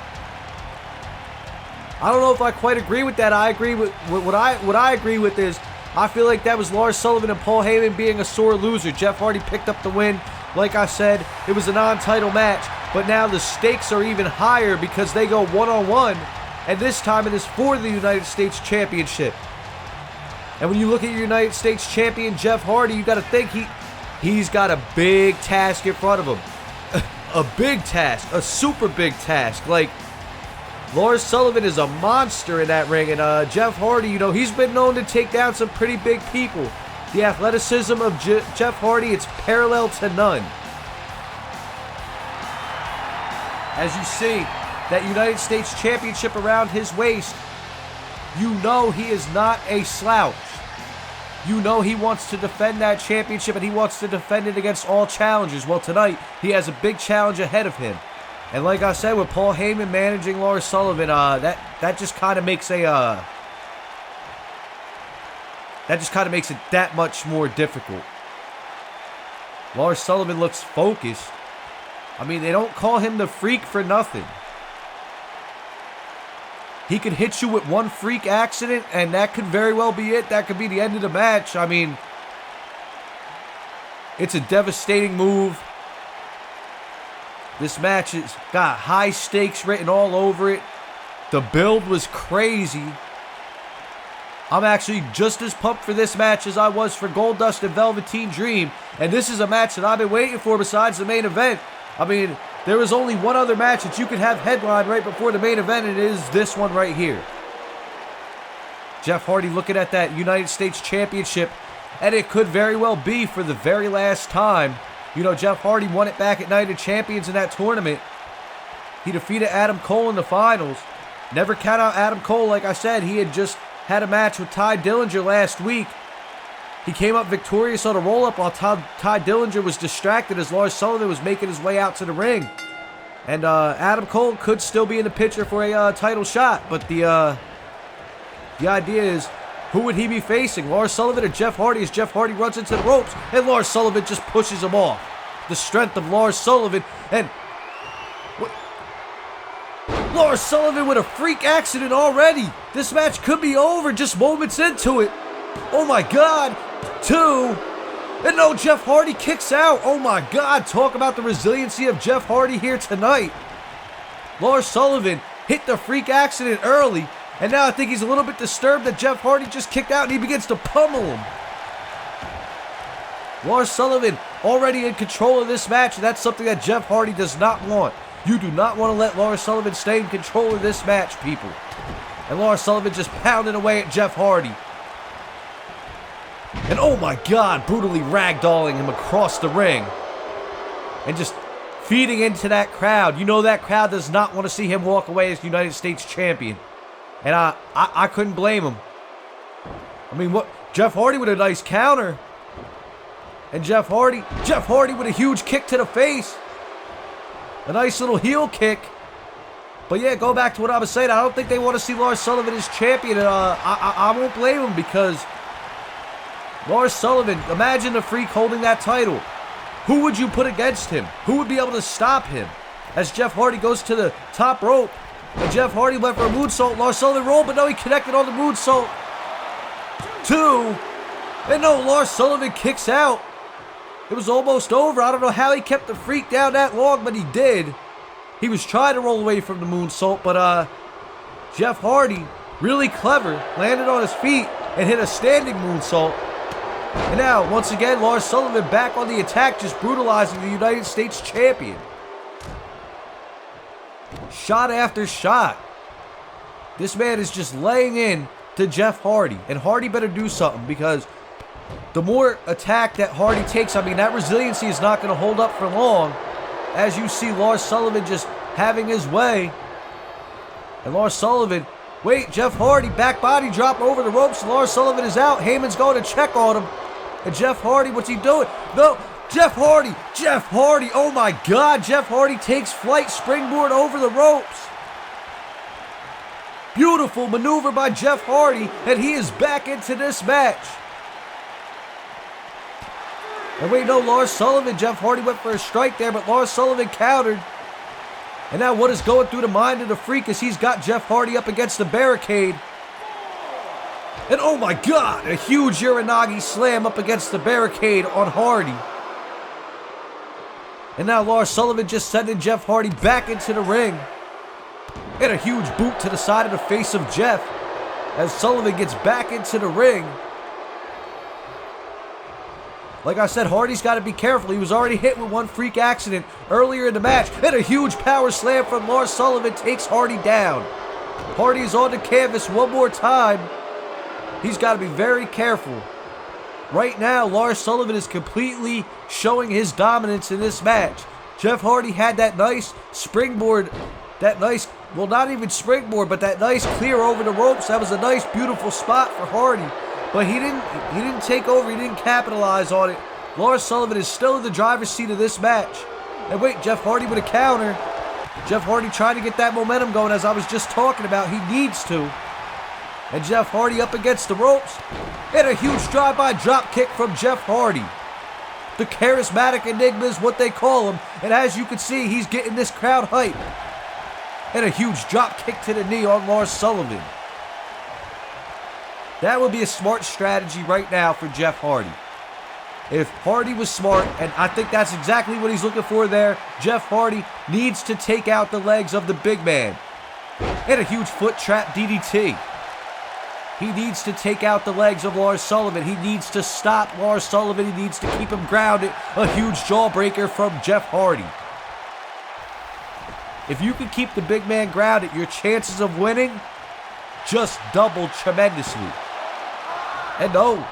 Speaker 1: don't know if I quite agree with that. I agree with what I agree with is I feel like that was Lars Sullivan and Paul Heyman being a sore loser. Jeff Hardy picked up the win. Like I said, it was a non-title match, but now the stakes are even higher because they go one-on-one, and this time it is for the United States Championship. And when you look at your United States champion Jeff Hardy, you got to think he's got a big task in front of him. A big task, a super big task. Like, Lars Sullivan is a monster in that ring, and Jeff Hardy, you know, he's been known to take down some pretty big people. The athleticism of Jeff Hardy, it's parallel to none. As you see, that United States Championship around his waist, you know he is not a slouch. You know he wants to defend that championship, and he wants to defend it against all challengers. Well, tonight, he has a big challenge ahead of him. And like I said, with Paul Heyman managing Lars Sullivan, that just kind of makes it that much more difficult. Lars Sullivan looks focused. I mean, they don't call him the Freak for nothing. He could hit you with one freak accident, and that could very well be it. That could be the end of the match. I mean, it's a devastating move. This match has got high stakes written all over it. The build was crazy. I'm actually just as pumped for this match as I was for Goldust and Velveteen Dream. And this is a match that I've been waiting for besides the main event. I mean, there is only one other match that you could have headlined right before the main event, and it is this one right here. Jeff Hardy looking at that United States Championship, and it could very well be for the very last time. You know, Jeff Hardy won it back at Night of Champions in that tournament. He defeated Adam Cole in the finals. Never count out Adam Cole. Like I said, he had just had a match with Ty Dillinger last week. He came up victorious on a roll-up while Ty Dillinger was distracted as Lars Sullivan was making his way out to the ring. And Adam Cole could still be in the picture for a title shot. But the idea is, who would he be facing? Lars Sullivan or Jeff Hardy, as Jeff Hardy runs into the ropes and Lars Sullivan just pushes him off. The strength of Lars Sullivan, and Lars Sullivan with a freak accident already. This match could be over just moments into it. Oh my God. 2. And no, Jeff Hardy kicks out. Oh my God. Talk about the resiliency of Jeff Hardy here tonight. Lars Sullivan hit the freak accident early. And now I think he's a little bit disturbed that Jeff Hardy just kicked out and he begins to pummel him. Lars Sullivan already in control of this match, and that's something that Jeff Hardy does not want. You do not want to let Lars Sullivan stay in control of this match, people. And Lars Sullivan just pounding away at Jeff Hardy. And oh my God, brutally ragdolling him across the ring. And just feeding into that crowd. You know that crowd does not want to see him walk away as United States Champion. And I couldn't blame him. I mean, what? Jeff Hardy with a nice counter. And Jeff Hardy with a huge kick to the face. A nice little heel kick. But yeah, go back to what I was saying. I don't think they want to see Lars Sullivan as champion. And I won't blame him, because Lars Sullivan, imagine the Freak holding that title. Who would you put against him? Who would be able to stop him? As Jeff Hardy goes to the top rope. And Jeff Hardy went for a moonsault. Lars Sullivan rolled, but no, he connected on the moonsault. 2. And no, Lars Sullivan kicks out. It was almost over. I don't know how he kept the Freak down that long, but he did. He was trying to roll away from the moonsault, but Jeff Hardy, really clever, landed on his feet and hit a standing moonsault. And now, once again, Lars Sullivan back on the attack, just brutalizing the United States Champion. Shot after shot. This man is just laying in to Jeff Hardy. And Hardy better do something, because the more attack that Hardy takes, I mean, that resiliency is not going to hold up for long. As you see Lars Sullivan just having his way. And Lars Sullivan Wait, Jeff Hardy, back body drop over the ropes. Lars Sullivan is out. Heyman's going to check on him. And Jeff Hardy, what's he doing? No, Jeff Hardy, oh my God. Jeff Hardy takes flight, springboard over the ropes. Beautiful maneuver by Jeff Hardy, and he is back into this match. And wait, no, Lars Sullivan, Jeff Hardy went for a strike there, but Lars Sullivan countered. And now what is going through the mind of the Freak is he's got Jeff Hardy up against the barricade. And oh my God, a huge Uranagi slam up against the barricade on Hardy. And now Lars Sullivan just sending Jeff Hardy back into the ring. And a huge boot to the side of the face of Jeff as Sullivan gets back into the ring. Like I said, Hardy's got to be careful. He was already hit with one freak accident earlier in the match. And a huge power slam from Lars Sullivan takes Hardy down. Hardy is on the canvas one more time. He's got to be very careful. Right now, Lars Sullivan is completely showing his dominance in this match. Jeff Hardy had that nice springboard, well, not even springboard, but that nice clear over the ropes. That was a nice, beautiful spot for Hardy. But he didn't take over, he didn't capitalize on it. Lars Sullivan is still in the driver's seat of this match. And wait, Jeff Hardy with a counter. Jeff Hardy trying to get that momentum going, as I was just talking about. He needs to. And Jeff Hardy up against the ropes. And a huge drive-by drop kick from Jeff Hardy. The charismatic enigma is what they call him. And as you can see, he's getting this crowd hype. And a huge drop kick to the knee on Lars Sullivan. That would be a smart strategy right now for Jeff Hardy. If Hardy was smart, and I think that's exactly what he's looking for there, Jeff Hardy needs to take out the legs of the big man. And a huge foot trap DDT. He needs to take out the legs of Lars Sullivan. He needs to stop Lars Sullivan. He needs to keep him grounded. A huge jawbreaker from Jeff Hardy. If you can keep the big man grounded, your chances of winning just double tremendously. And no,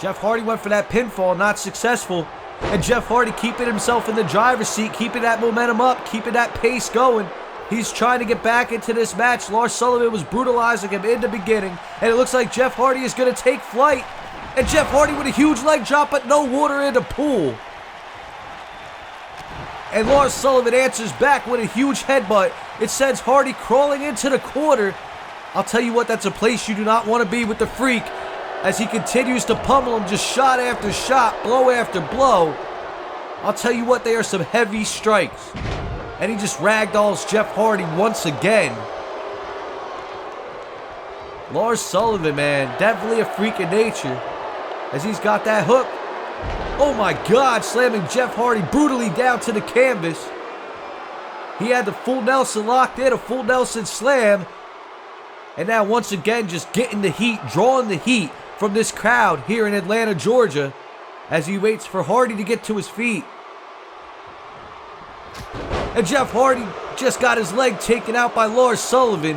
Speaker 1: Jeff Hardy went for that pinfall, not successful. And Jeff Hardy keeping himself in the driver's seat, keeping that momentum up, keeping that pace going. He's trying to get back into this match. Lars Sullivan was brutalizing him in the beginning. And it looks like Jeff Hardy is going to take flight. And Jeff Hardy with a huge leg drop, but no water in the pool. And Lars Sullivan answers back with a huge headbutt. It sends Hardy crawling into the corner. I'll tell you what, that's a place you do not want to be with the Freak. As he continues to pummel him, just shot after shot, blow after blow. I'll tell you what, they are some heavy strikes. And he just ragdolls Jeff Hardy once again. Lars Sullivan, man, definitely a freak of nature. As he's got that hook. Oh my God, slamming Jeff Hardy brutally down to the canvas. He had the full Nelson locked in, a full Nelson slam. And now once again, just getting the heat, drawing the heat from this crowd here in Atlanta, Georgia, as he waits for Hardy to get to his feet. And Jeff Hardy just got his leg taken out by Lars Sullivan.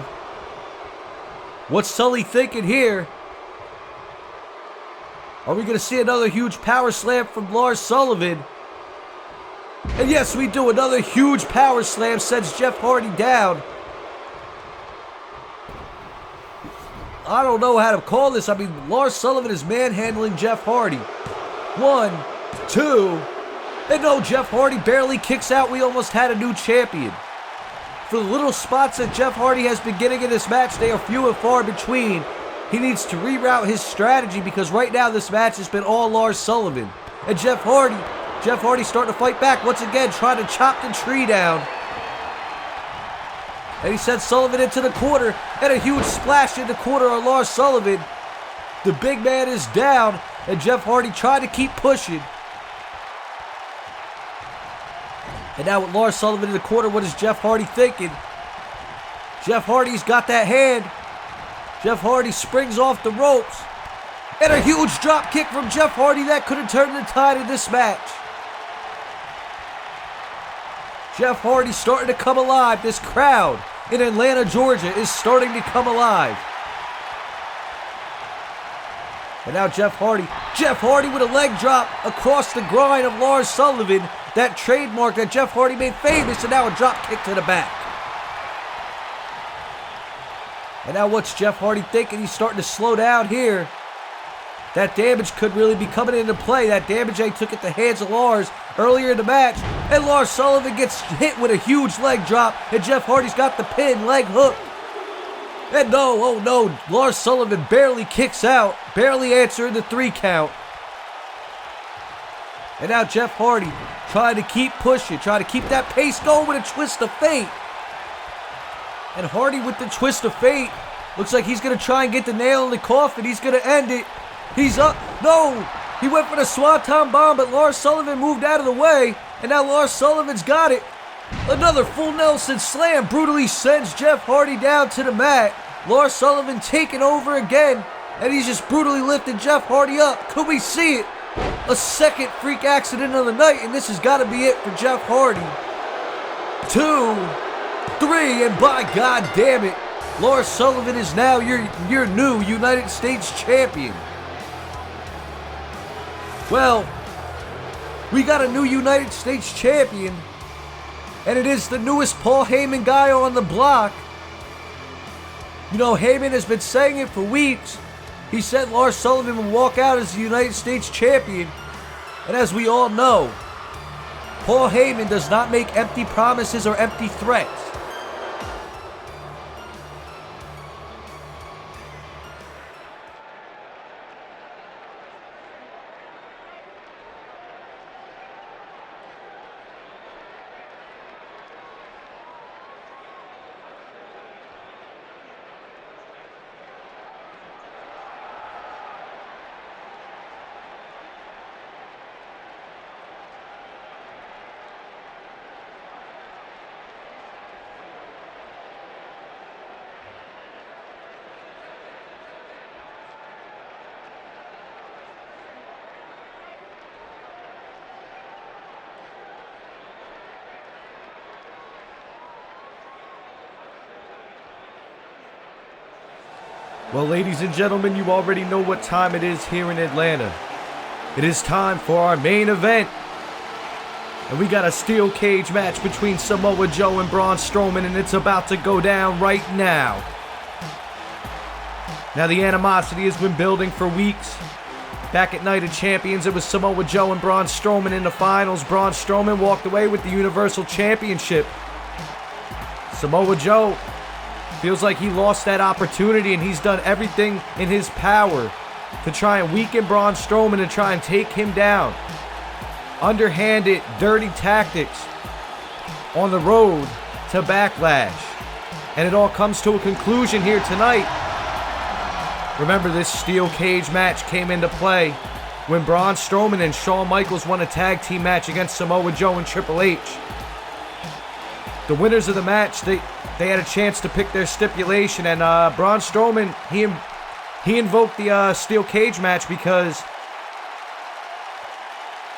Speaker 1: What's Sully thinking here? Are we going to see another huge power slam from Lars Sullivan? And yes, we do. Another huge power slam sends Jeff Hardy down. I don't know how to call this. I mean, Lars Sullivan is manhandling Jeff Hardy. 1, 2, and no, Jeff Hardy barely kicks out. We almost had a new champion. For the little spots that Jeff Hardy has been getting in this match, they are few and far between. He needs to reroute his strategy because right now this match has been all Lars Sullivan. And Jeff Hardy starting to fight back once again, trying to chop the tree down. And he sends Sullivan into the corner, and a huge splash in the corner on Lars Sullivan. The big man is down, and Jeff Hardy trying to keep pushing. And now with Lars Sullivan in the corner, what is Jeff Hardy thinking? Jeff Hardy's got that hand. Jeff Hardy springs off the ropes. And a huge drop kick from Jeff Hardy that could have turned the tide in this match. Jeff Hardy starting to come alive. This crowd in Atlanta, Georgia is starting to come alive. And now Jeff Hardy with a leg drop across the groin of Lars Sullivan. That trademark that Jeff Hardy made famous, and now a drop kick to the back. And now what's Jeff Hardy thinking? He's starting to slow down here. That damage could really be coming into play. That damage they took at the hands of Lars earlier in the match. And Lars Sullivan gets hit with a huge leg drop. And Jeff Hardy's got the pin, leg hook. And no, oh no, Lars Sullivan barely kicks out. Barely answering the 3 count. And now Jeff Hardy trying to keep pushing. Trying to keep that pace going with a twist of fate. And Hardy with the twist of fate. Looks like he's going to try and get the nail in the coffin. He's going to end it. He's up. No! He went for the Swanton bomb, but Lars Sullivan moved out of the way. And now Lars Sullivan's got it. Another full Nelson slam brutally sends Jeff Hardy down to the mat. Lars Sullivan taking over again. And he's just brutally lifting Jeff Hardy up. Could we see it? A second freak accident of the night, and this has got to be it for Jeff Hardy. 2, 3, and by God damn it, Lars Sullivan is now your new United States champion. Well, we got a new United States champion, and it is the newest Paul Heyman guy on the block. You know, Heyman has been saying it for weeks. He said Lars Sullivan will walk out as the United States champion. And as we all know, Paul Heyman does not make empty promises or empty threats. Well, ladies and gentlemen, you already know what time it is here in Atlanta. It is time for our main event. And we got a steel cage match between Samoa Joe and Braun Strowman, and it's about to go down right now. Now, the animosity has been building for weeks. Back at Night of Champions, it was Samoa Joe and Braun Strowman in the finals. Braun Strowman walked away with the Universal Championship. Samoa Joe feels like he lost that opportunity, and he's done everything in his power to try and weaken Braun Strowman and try and take him down. Underhanded, dirty tactics on the road to Backlash. And it all comes to a conclusion here tonight. Remember, this steel cage match came into play when Braun Strowman and Shawn Michaels won a tag team match against Samoa Joe and Triple H. The winners of the match, they had a chance to pick their stipulation, and Braun Strowman, he invoked the steel cage match because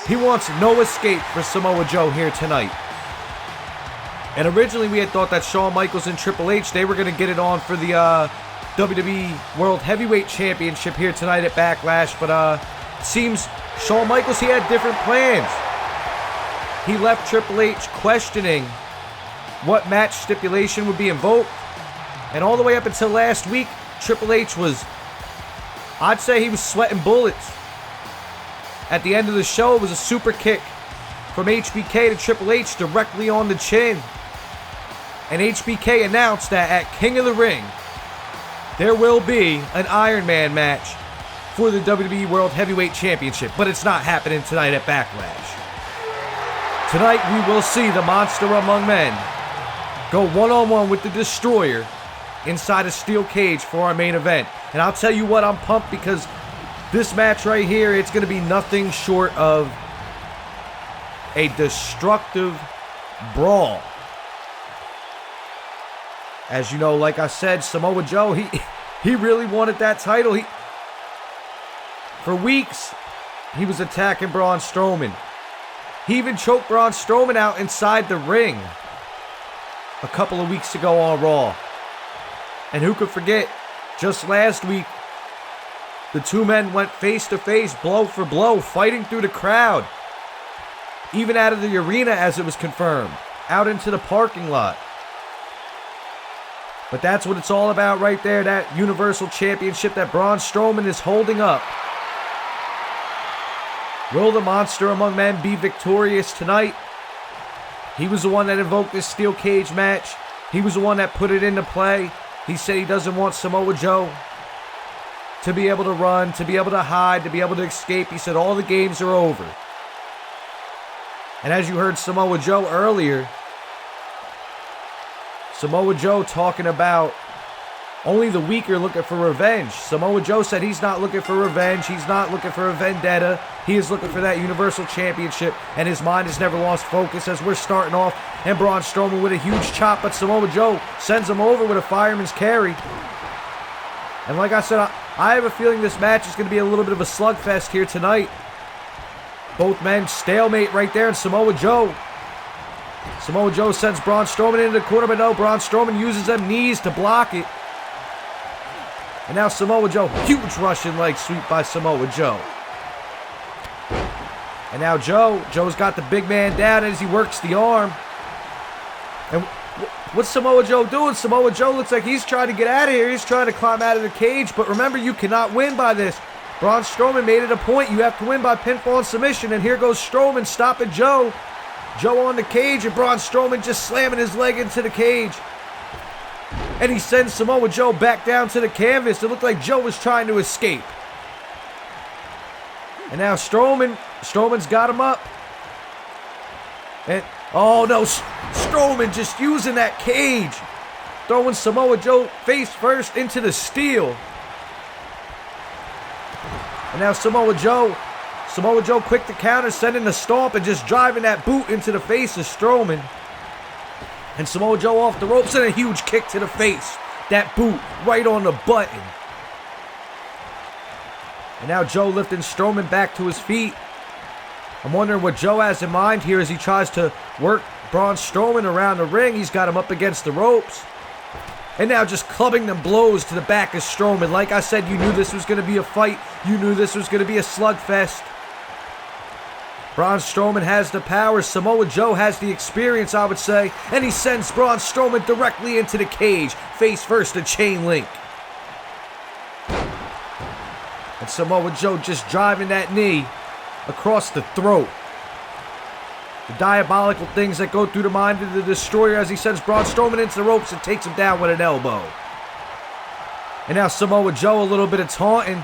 Speaker 1: he wants no escape for Samoa Joe here tonight. And originally we had thought that Shawn Michaels and Triple H, they were going to get it on for the WWE World Heavyweight Championship here tonight at Backlash, but it seems Shawn Michaels, he had different plans. He left Triple H questioning what match stipulation would be invoked. And all the way up until last week, Triple H was, I'd say he was sweating bullets. At the end of the show, it was a super kick from HBK to Triple H directly on the chin. And HBK announced that at King of the Ring, there will be an Iron Man match for the WWE World Heavyweight Championship. But it's not happening tonight at Backlash. Tonight, we will see the Monster Among Men go one-on-one with the Destroyer inside a steel cage for our main event. And I'll tell you what, I'm pumped because this match right here, it's going to be nothing short of a destructive brawl. As you know, like I said, Samoa Joe, he really wanted that title. For weeks, he was attacking Braun Strowman. He even choked Braun Strowman out inside the ring a couple of weeks ago on Raw. And who could forget, just last week, the two men went face to face, blow for blow, fighting through the crowd. Even out of the arena, as it was confirmed, out into the parking lot. But that's what it's all about right there, that Universal Championship that Braun Strowman is holding up. Will the Monster Among Men be victorious tonight? He was the one that invoked this steel cage match. He was the one that put it into play. He said he doesn't want Samoa Joe to be able to run, to be able to hide, to be able to escape. He said all the games are over. And as you heard Samoa Joe earlier, Samoa Joe talking about only the weak are looking for revenge. Samoa Joe said he's not looking for revenge. He's not looking for a vendetta. He is looking for that Universal Championship, and his mind has never lost focus as we're starting off. And Braun Strowman with a huge chop, but Samoa Joe sends him over with a fireman's carry. And like I said, I have a feeling this match is going to be a little bit of a slugfest here tonight. Both men stalemate right there, and Samoa Joe sends Braun Strowman into the corner, but no, Braun Strowman uses them knees to block it. And now Samoa Joe, huge Russian leg sweep by Samoa Joe. And now Joe's got the big man down as he works the arm. And what's Samoa Joe doing? Samoa Joe looks like he's trying to get out of here. He's trying to climb out of the cage. But remember, you cannot win by this. Braun Strowman made it a point. You have to win by pinfall and submission. And here goes Strowman stopping Joe. Joe on the cage, and Braun Strowman just slamming his leg into the cage. And he sends Samoa Joe back down to the canvas. It looked like Joe was trying to escape. And now Strowman's got him up. And, oh no, Strowman just using that cage. Throwing Samoa Joe face first into the steel. And now Samoa Joe quick to counter, sending the stomp and just driving that boot into the face of Strowman. And Samoa Joe off the ropes and a huge kick to the face. That boot right on the button. And now Joe lifting Strowman back to his feet. I'm wondering what Joe has in mind here as he tries to work Braun Strowman around the ring. He's got him up against the ropes. And now just clubbing them blows to the back of Strowman. Like I said, you knew this was going to be a fight. You knew this was going to be a slugfest. Braun Strowman has the power. Samoa Joe has the experience, I would say. And he sends Braun Strowman directly into the cage. Face first, a chain link. And Samoa Joe just driving that knee across the throat. The diabolical things that go through the mind of the Destroyer as he sends Braun Strowman into the ropes and takes him down with an elbow. And now Samoa Joe, a little bit of taunting.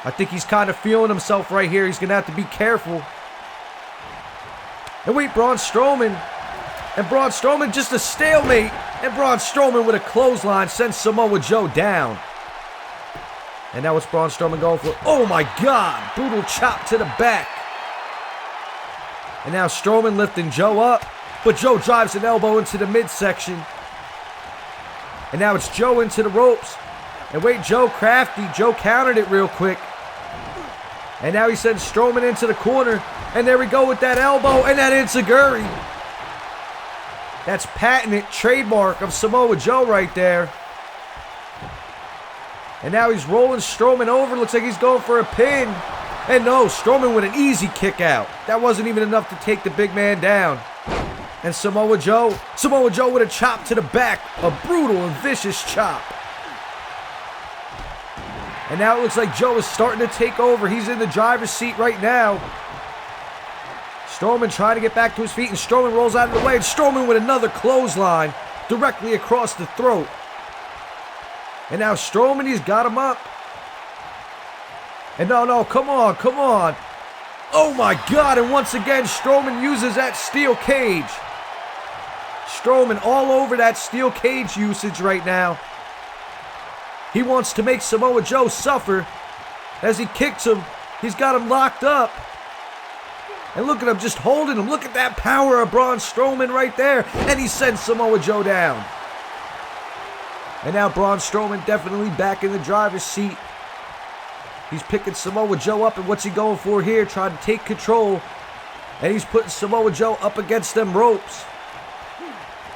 Speaker 1: I think he's kind of feeling himself right here. He's going to have to be careful. And wait, Braun Strowman. And Braun Strowman just a stalemate. And Braun Strowman with a clothesline sends Samoa Joe down. And now what's Braun Strowman going for? Oh my God! Brutal chop to the back. And now Strowman lifting Joe up. But Joe drives an elbow into the midsection. And now it's Joe into the ropes. And wait, Joe crafty. Joe countered it real quick. And now he sends Strowman into the corner. And there we go with that elbow and that enziguri. That's patented trademark of Samoa Joe right there. And now he's rolling Strowman over. Looks like he's going for a pin. And no, Strowman with an easy kick out. That wasn't even enough to take the big man down. And Samoa Joe with a chop to the back. A brutal and vicious chop. And now it looks like Joe is starting to take over. He's in the driver's seat right now. Strowman trying to get back to his feet, and Strowman rolls out of the way. And Strowman with another clothesline directly across the throat. And now Strowman, he's got him up. And no, come on. Oh my God, and once again, Strowman uses that steel cage. Strowman all over that steel cage usage right now. He wants to make Samoa Joe suffer. As he kicks him, he's got him locked up. And look at him just holding him. Look at that power of Braun Strowman right there. And he sends Samoa Joe down. And now Braun Strowman definitely back in the driver's seat. He's picking Samoa Joe up, and what's he going for here? Trying to take control. And he's putting Samoa Joe up against them ropes.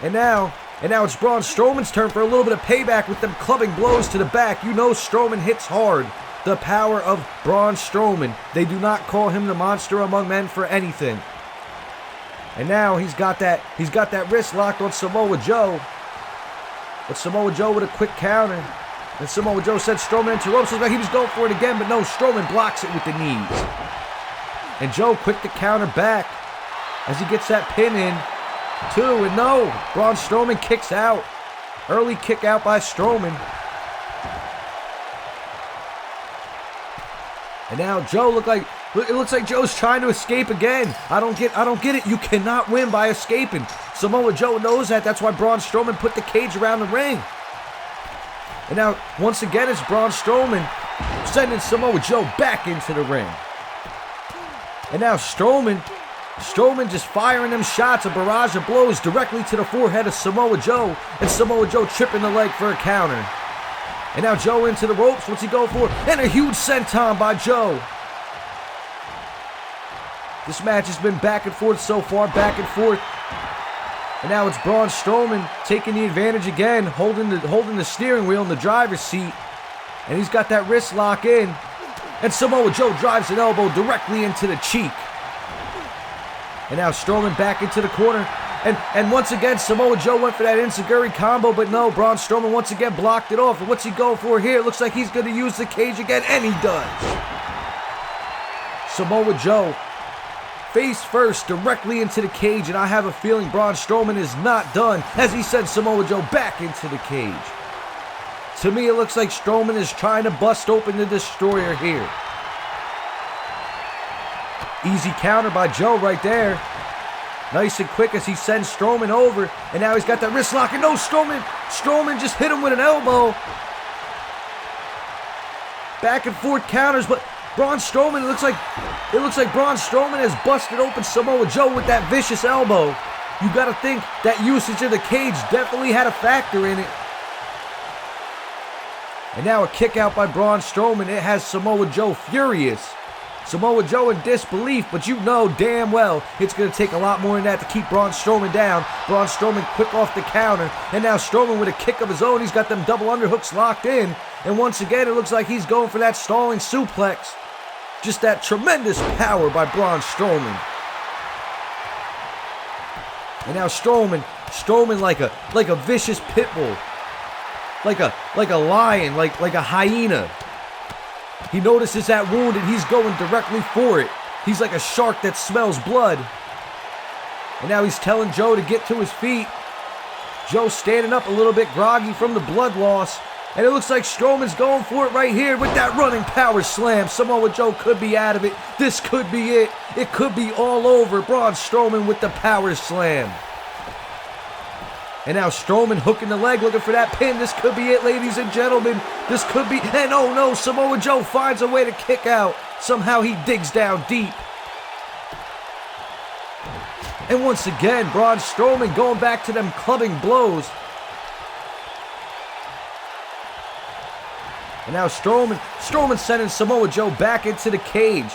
Speaker 1: And now it's Braun Strowman's turn for a little bit of payback with them clubbing blows to the back. You know Strowman hits hard. The power of Braun Strowman. They do not call him the Monster Among Men for anything. And now he's got that wrist locked on Samoa Joe. But Samoa Joe with a quick counter. And Samoa Joe sent Strowman into ropes. Looks like he was going for it again, but no, Strowman blocks it with the knees. And Joe quick to counter back as he gets that pin in. 2, and no, Braun Strowman kicks out. Early kick out by Strowman. And now Joe it looks like Joe's trying to escape again. I don't get it. You cannot win by escaping. Samoa Joe knows that. That's why Braun Strowman put the cage around the ring. And now, once again, it's Braun Strowman sending Samoa Joe back into the ring. And now Strowman just firing them shots, a barrage of blows directly to the forehead of Samoa Joe. And Samoa Joe tripping the leg for a counter. And now Joe into the ropes. What's he go for? And a huge senton by Joe. This match has been back and forth so far, back and forth. And now it's Braun Strowman taking the advantage again, holding the steering wheel in the driver's seat. And he's got that wrist lock in. And Samoa Joe drives an elbow directly into the cheek. And now Strowman back into the corner. And once again, Samoa Joe went for that enziguri combo, but no, Braun Strowman once again blocked it off. And what's he going for here? It looks like he's going to use the cage again, and he does. Samoa Joe face first directly into the cage, and I have a feeling Braun Strowman is not done as he sends Samoa Joe back into the cage. To me, it looks like Strowman is trying to bust open the Destroyer here. Easy counter by Joe right there. Nice and quick as he sends Strowman over, and now he's got that wrist lock, and no, Strowman just hit him with an elbow. Back and forth counters, but Braun Strowman, it looks like Braun Strowman has busted open Samoa Joe with that vicious elbow. You got to think that usage of the cage definitely had a factor in it. And now a kick out by Braun Strowman. It has Samoa Joe furious. Samoa Joe in disbelief, but you know damn well it's going to take a lot more than that to keep Braun Strowman down. Braun Strowman quick off the counter, and now Strowman with a kick of his own. He's got them double underhooks locked in, and once again it looks like he's going for that stalling suplex. Just that tremendous power by Braun Strowman. And now Strowman like a vicious pit bull, like a lion, like a hyena. He notices that wound and he's going directly for it. He's like a shark that smells blood. And now he's telling Joe to get to his feet. Joe standing up a little bit groggy from the blood loss. And it looks like Strowman's going for it right here with that running power slam. Samoa Joe could be out of it. This could be it. It could be all over. Braun Strowman with the power slam. And now Strowman hooking the leg, looking for that pin. This could be it, ladies and gentlemen. This could be, and oh no, Samoa Joe finds a way to kick out. Somehow he digs down deep. And once again, Braun Strowman going back to them clubbing blows. And now Strowman sending Samoa Joe back into the cage.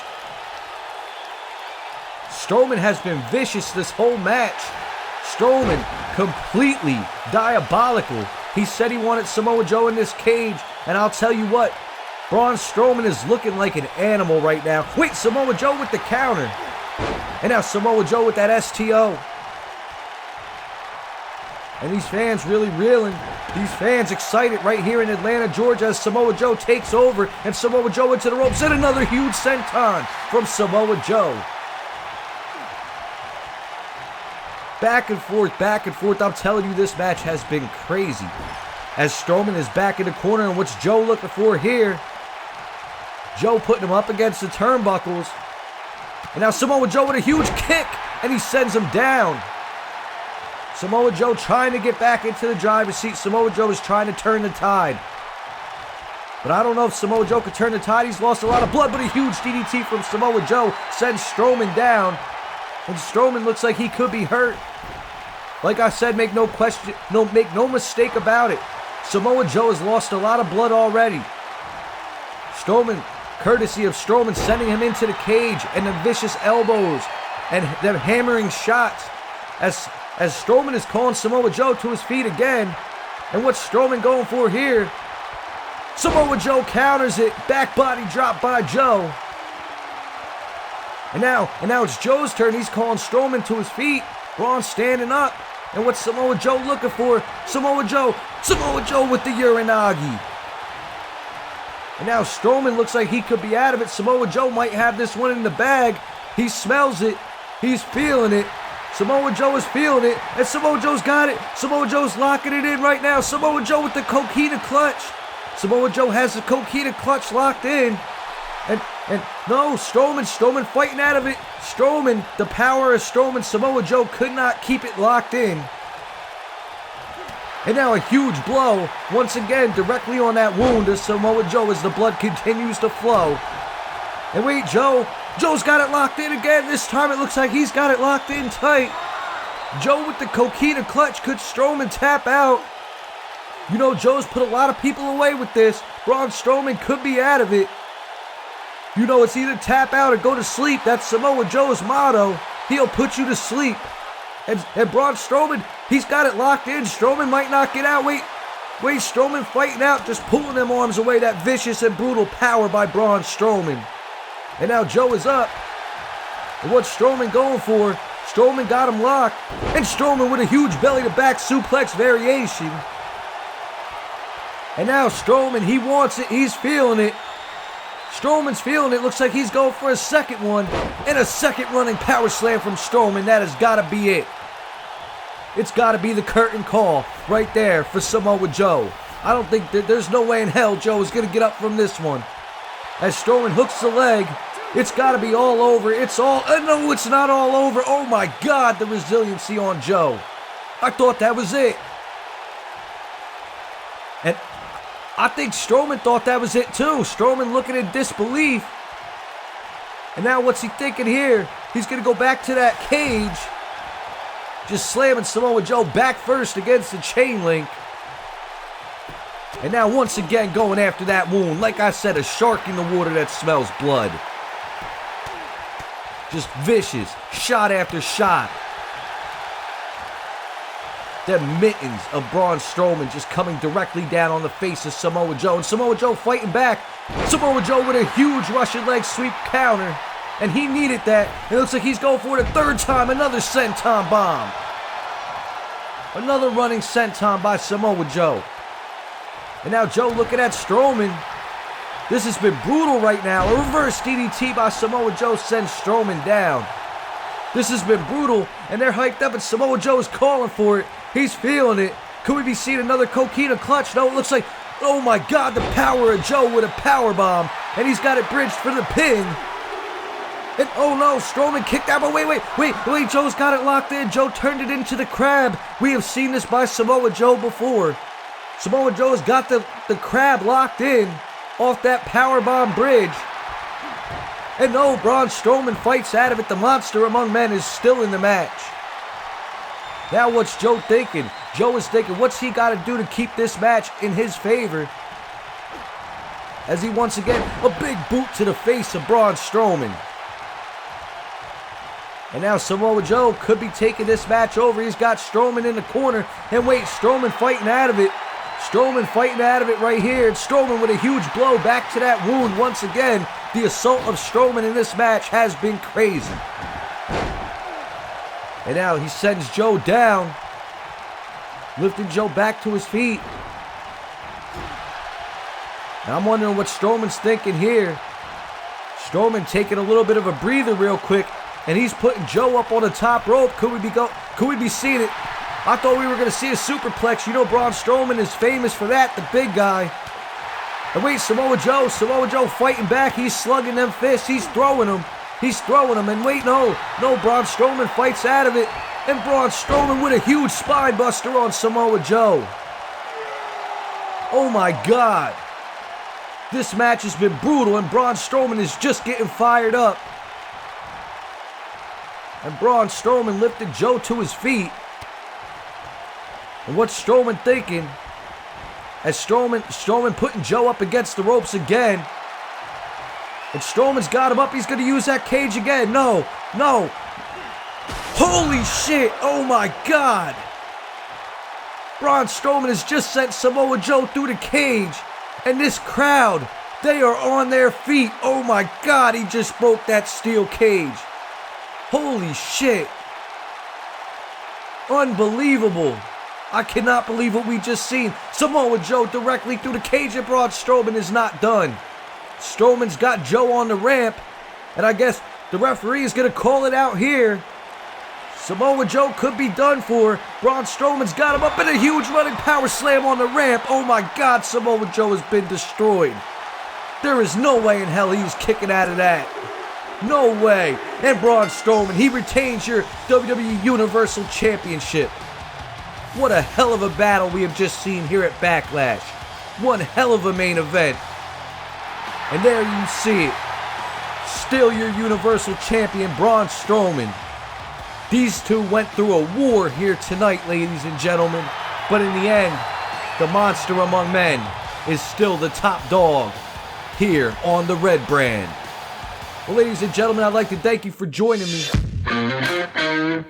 Speaker 1: Strowman has been vicious this whole match. Strowman completely diabolical. He said he wanted Samoa Joe in this cage, and I'll tell you what, Braun Strowman is looking like an animal right now. Wait, Samoa Joe with the counter. And now Samoa Joe with that STO. And these fans really reeling. These fans excited right here in Atlanta, Georgia, as Samoa Joe takes over, and Samoa Joe into the ropes, and another huge senton from Samoa Joe. Back and forth. I'm telling you, this match has been crazy. As Strowman is back in the corner, and what's Joe looking for here? Joe putting him up against the turnbuckles. And now Samoa Joe with a huge kick, and he sends him down. Samoa Joe trying to get back into the driver's seat. Samoa Joe is trying to turn the tide. But I don't know if Samoa Joe could turn the tide. He's lost a lot of blood, but a huge DDT from Samoa Joe sends Strowman down. And Strowman looks like he could be hurt. Like I said, make no mistake about it. Samoa Joe has lost a lot of blood already. Strowman, courtesy of Strowman sending him into the cage, and the vicious elbows and them hammering shots as Strowman is calling Samoa Joe to his feet again. And what's Strowman going for here? Samoa Joe counters it. Back body drop by Joe. And now it's Joe's turn. He's calling Strowman to his feet. Braun standing up. And what's Samoa Joe looking for? Samoa Joe with the Uranagi. And now Strowman looks like he could be out of it. Samoa Joe might have this one in the bag. He smells it. He's feeling it. Samoa Joe is feeling it. And Samoa Joe's got it. Samoa Joe's locking it in right now. Samoa Joe with the coquina clutch. Samoa Joe has the coquina clutch locked in. And no, Strowman fighting out of it. Strowman, the power of Strowman. Samoa Joe could not keep it locked in. And now a huge blow, once again, directly on that wound of Samoa Joe as the blood continues to flow. And wait, Joe's got it locked in again. This time it looks like he's got it locked in tight. Joe with the coquina clutch. Could Strowman tap out? You know, Joe's put a lot of people away with this. Braun Strowman could be out of it. You know, it's either tap out or go to sleep. That's Samoa Joe's motto. He'll put you to sleep. And Braun Strowman, he's got it locked in. Strowman might not get out. Wait, Strowman fighting out, just pulling them arms away. That vicious and brutal power by Braun Strowman. And now Joe is up. And what's Strowman going for? Strowman got him locked. And Strowman with a huge belly-to-back suplex variation. And now Strowman, he wants it. He's feeling it. Strowman's feeling it. Looks like he's going for a second one. And a second running power slam from Strowman. That has got to be it. It's got to be the curtain call right there for Samoa Joe. I don't think there's no way in hell Joe is going to get up from this one. As Strowman hooks the leg, it's got to be all over. It's all... no, it's not all over. Oh my God, the resiliency on Joe. I thought that was it. And I think Strowman thought that was it too. Strowman looking in disbelief. And now what's he thinking here? He's going to go back to that cage. Just slamming Samoa Joe back first against the chain link. And now once again going after that wound. Like I said, a shark in the water that smells blood. Just vicious, shot after shot. The mittens of Braun Strowman just coming directly down on the face of Samoa Joe. And Samoa Joe fighting back. Samoa Joe with a huge Russian leg sweep counter. And he needed that. It looks like he's going for it a third time. Another senton bomb. Another running senton by Samoa Joe. And now Joe looking at Strowman. This has been brutal right now. A reverse DDT by Samoa Joe sends Strowman down. This has been brutal. And they're hyped up and Samoa Joe is calling for it. He's feeling it. Could we be seeing another coquina clutch? No, it looks like, oh my God, the power of Joe with a power bomb. And he's got it bridged for the pin. And oh no, Strowman kicked out, but wait, Joe's got it locked in. Joe turned it into the crab. We have seen this by Samoa Joe before. Samoa Joe's got the crab locked in off that powerbomb bridge. And no, Braun Strowman fights out of it. The monster among men is still in the match. Now what's Joe thinking? Joe is thinking, what's he got to do to keep this match in his favor? As he once again, a big boot to the face of Braun Strowman. And now Samoa Joe could be taking this match over. He's got Strowman in the corner. And wait, Strowman fighting out of it. Strowman fighting out of it right here. And Strowman with a huge blow back to that wound once again. The assault of Strowman in this match has been crazy. And now he sends Joe down. Lifting Joe back to his feet. And I'm wondering what Strowman's thinking here. Strowman taking a little bit of a breather real quick. And he's putting Joe up on the top rope. Could we be seeing it? I thought we were going to see a superplex. You know Braun Strowman is famous for that, the big guy. And wait, Samoa Joe fighting back. He's slugging them fists. He's throwing them. And wait, no, Braun Strowman fights out of it. And Braun Strowman with a huge spine buster on Samoa Joe. Oh my God. This match has been brutal and Braun Strowman is just getting fired up. And Braun Strowman lifted Joe to his feet. And what's Strowman thinking? As Strowman putting Joe up against the ropes again. And Strowman's got him up. He's going to use that cage again. No. Holy shit. Oh my God. Braun Strowman has just sent Samoa Joe through the cage. And this crowd, they are on their feet. Oh my God, he just broke that steel cage. Holy shit. Unbelievable. I cannot believe what we just seen. Samoa Joe directly through the cage, and Braun Strowman is not done. Strowman's got Joe on the ramp, and I guess the referee is going to call it out here. Samoa Joe could be done for. Braun Strowman's got him up in a huge running power slam on the ramp. Oh my God, Samoa Joe has been destroyed. There is no way in hell he's kicking out of that. No way. And Braun Strowman, he retains your WWE Universal Championship. What a hell of a battle we have just seen here at Backlash. One hell of a main event. And there you see it. Still your Universal Champion, Braun Strowman. These two went through a war here tonight, ladies and gentlemen. But in the end, the monster among men is still the top dog here on the Red Brand. Well, ladies and gentlemen, I'd like to thank you for joining me.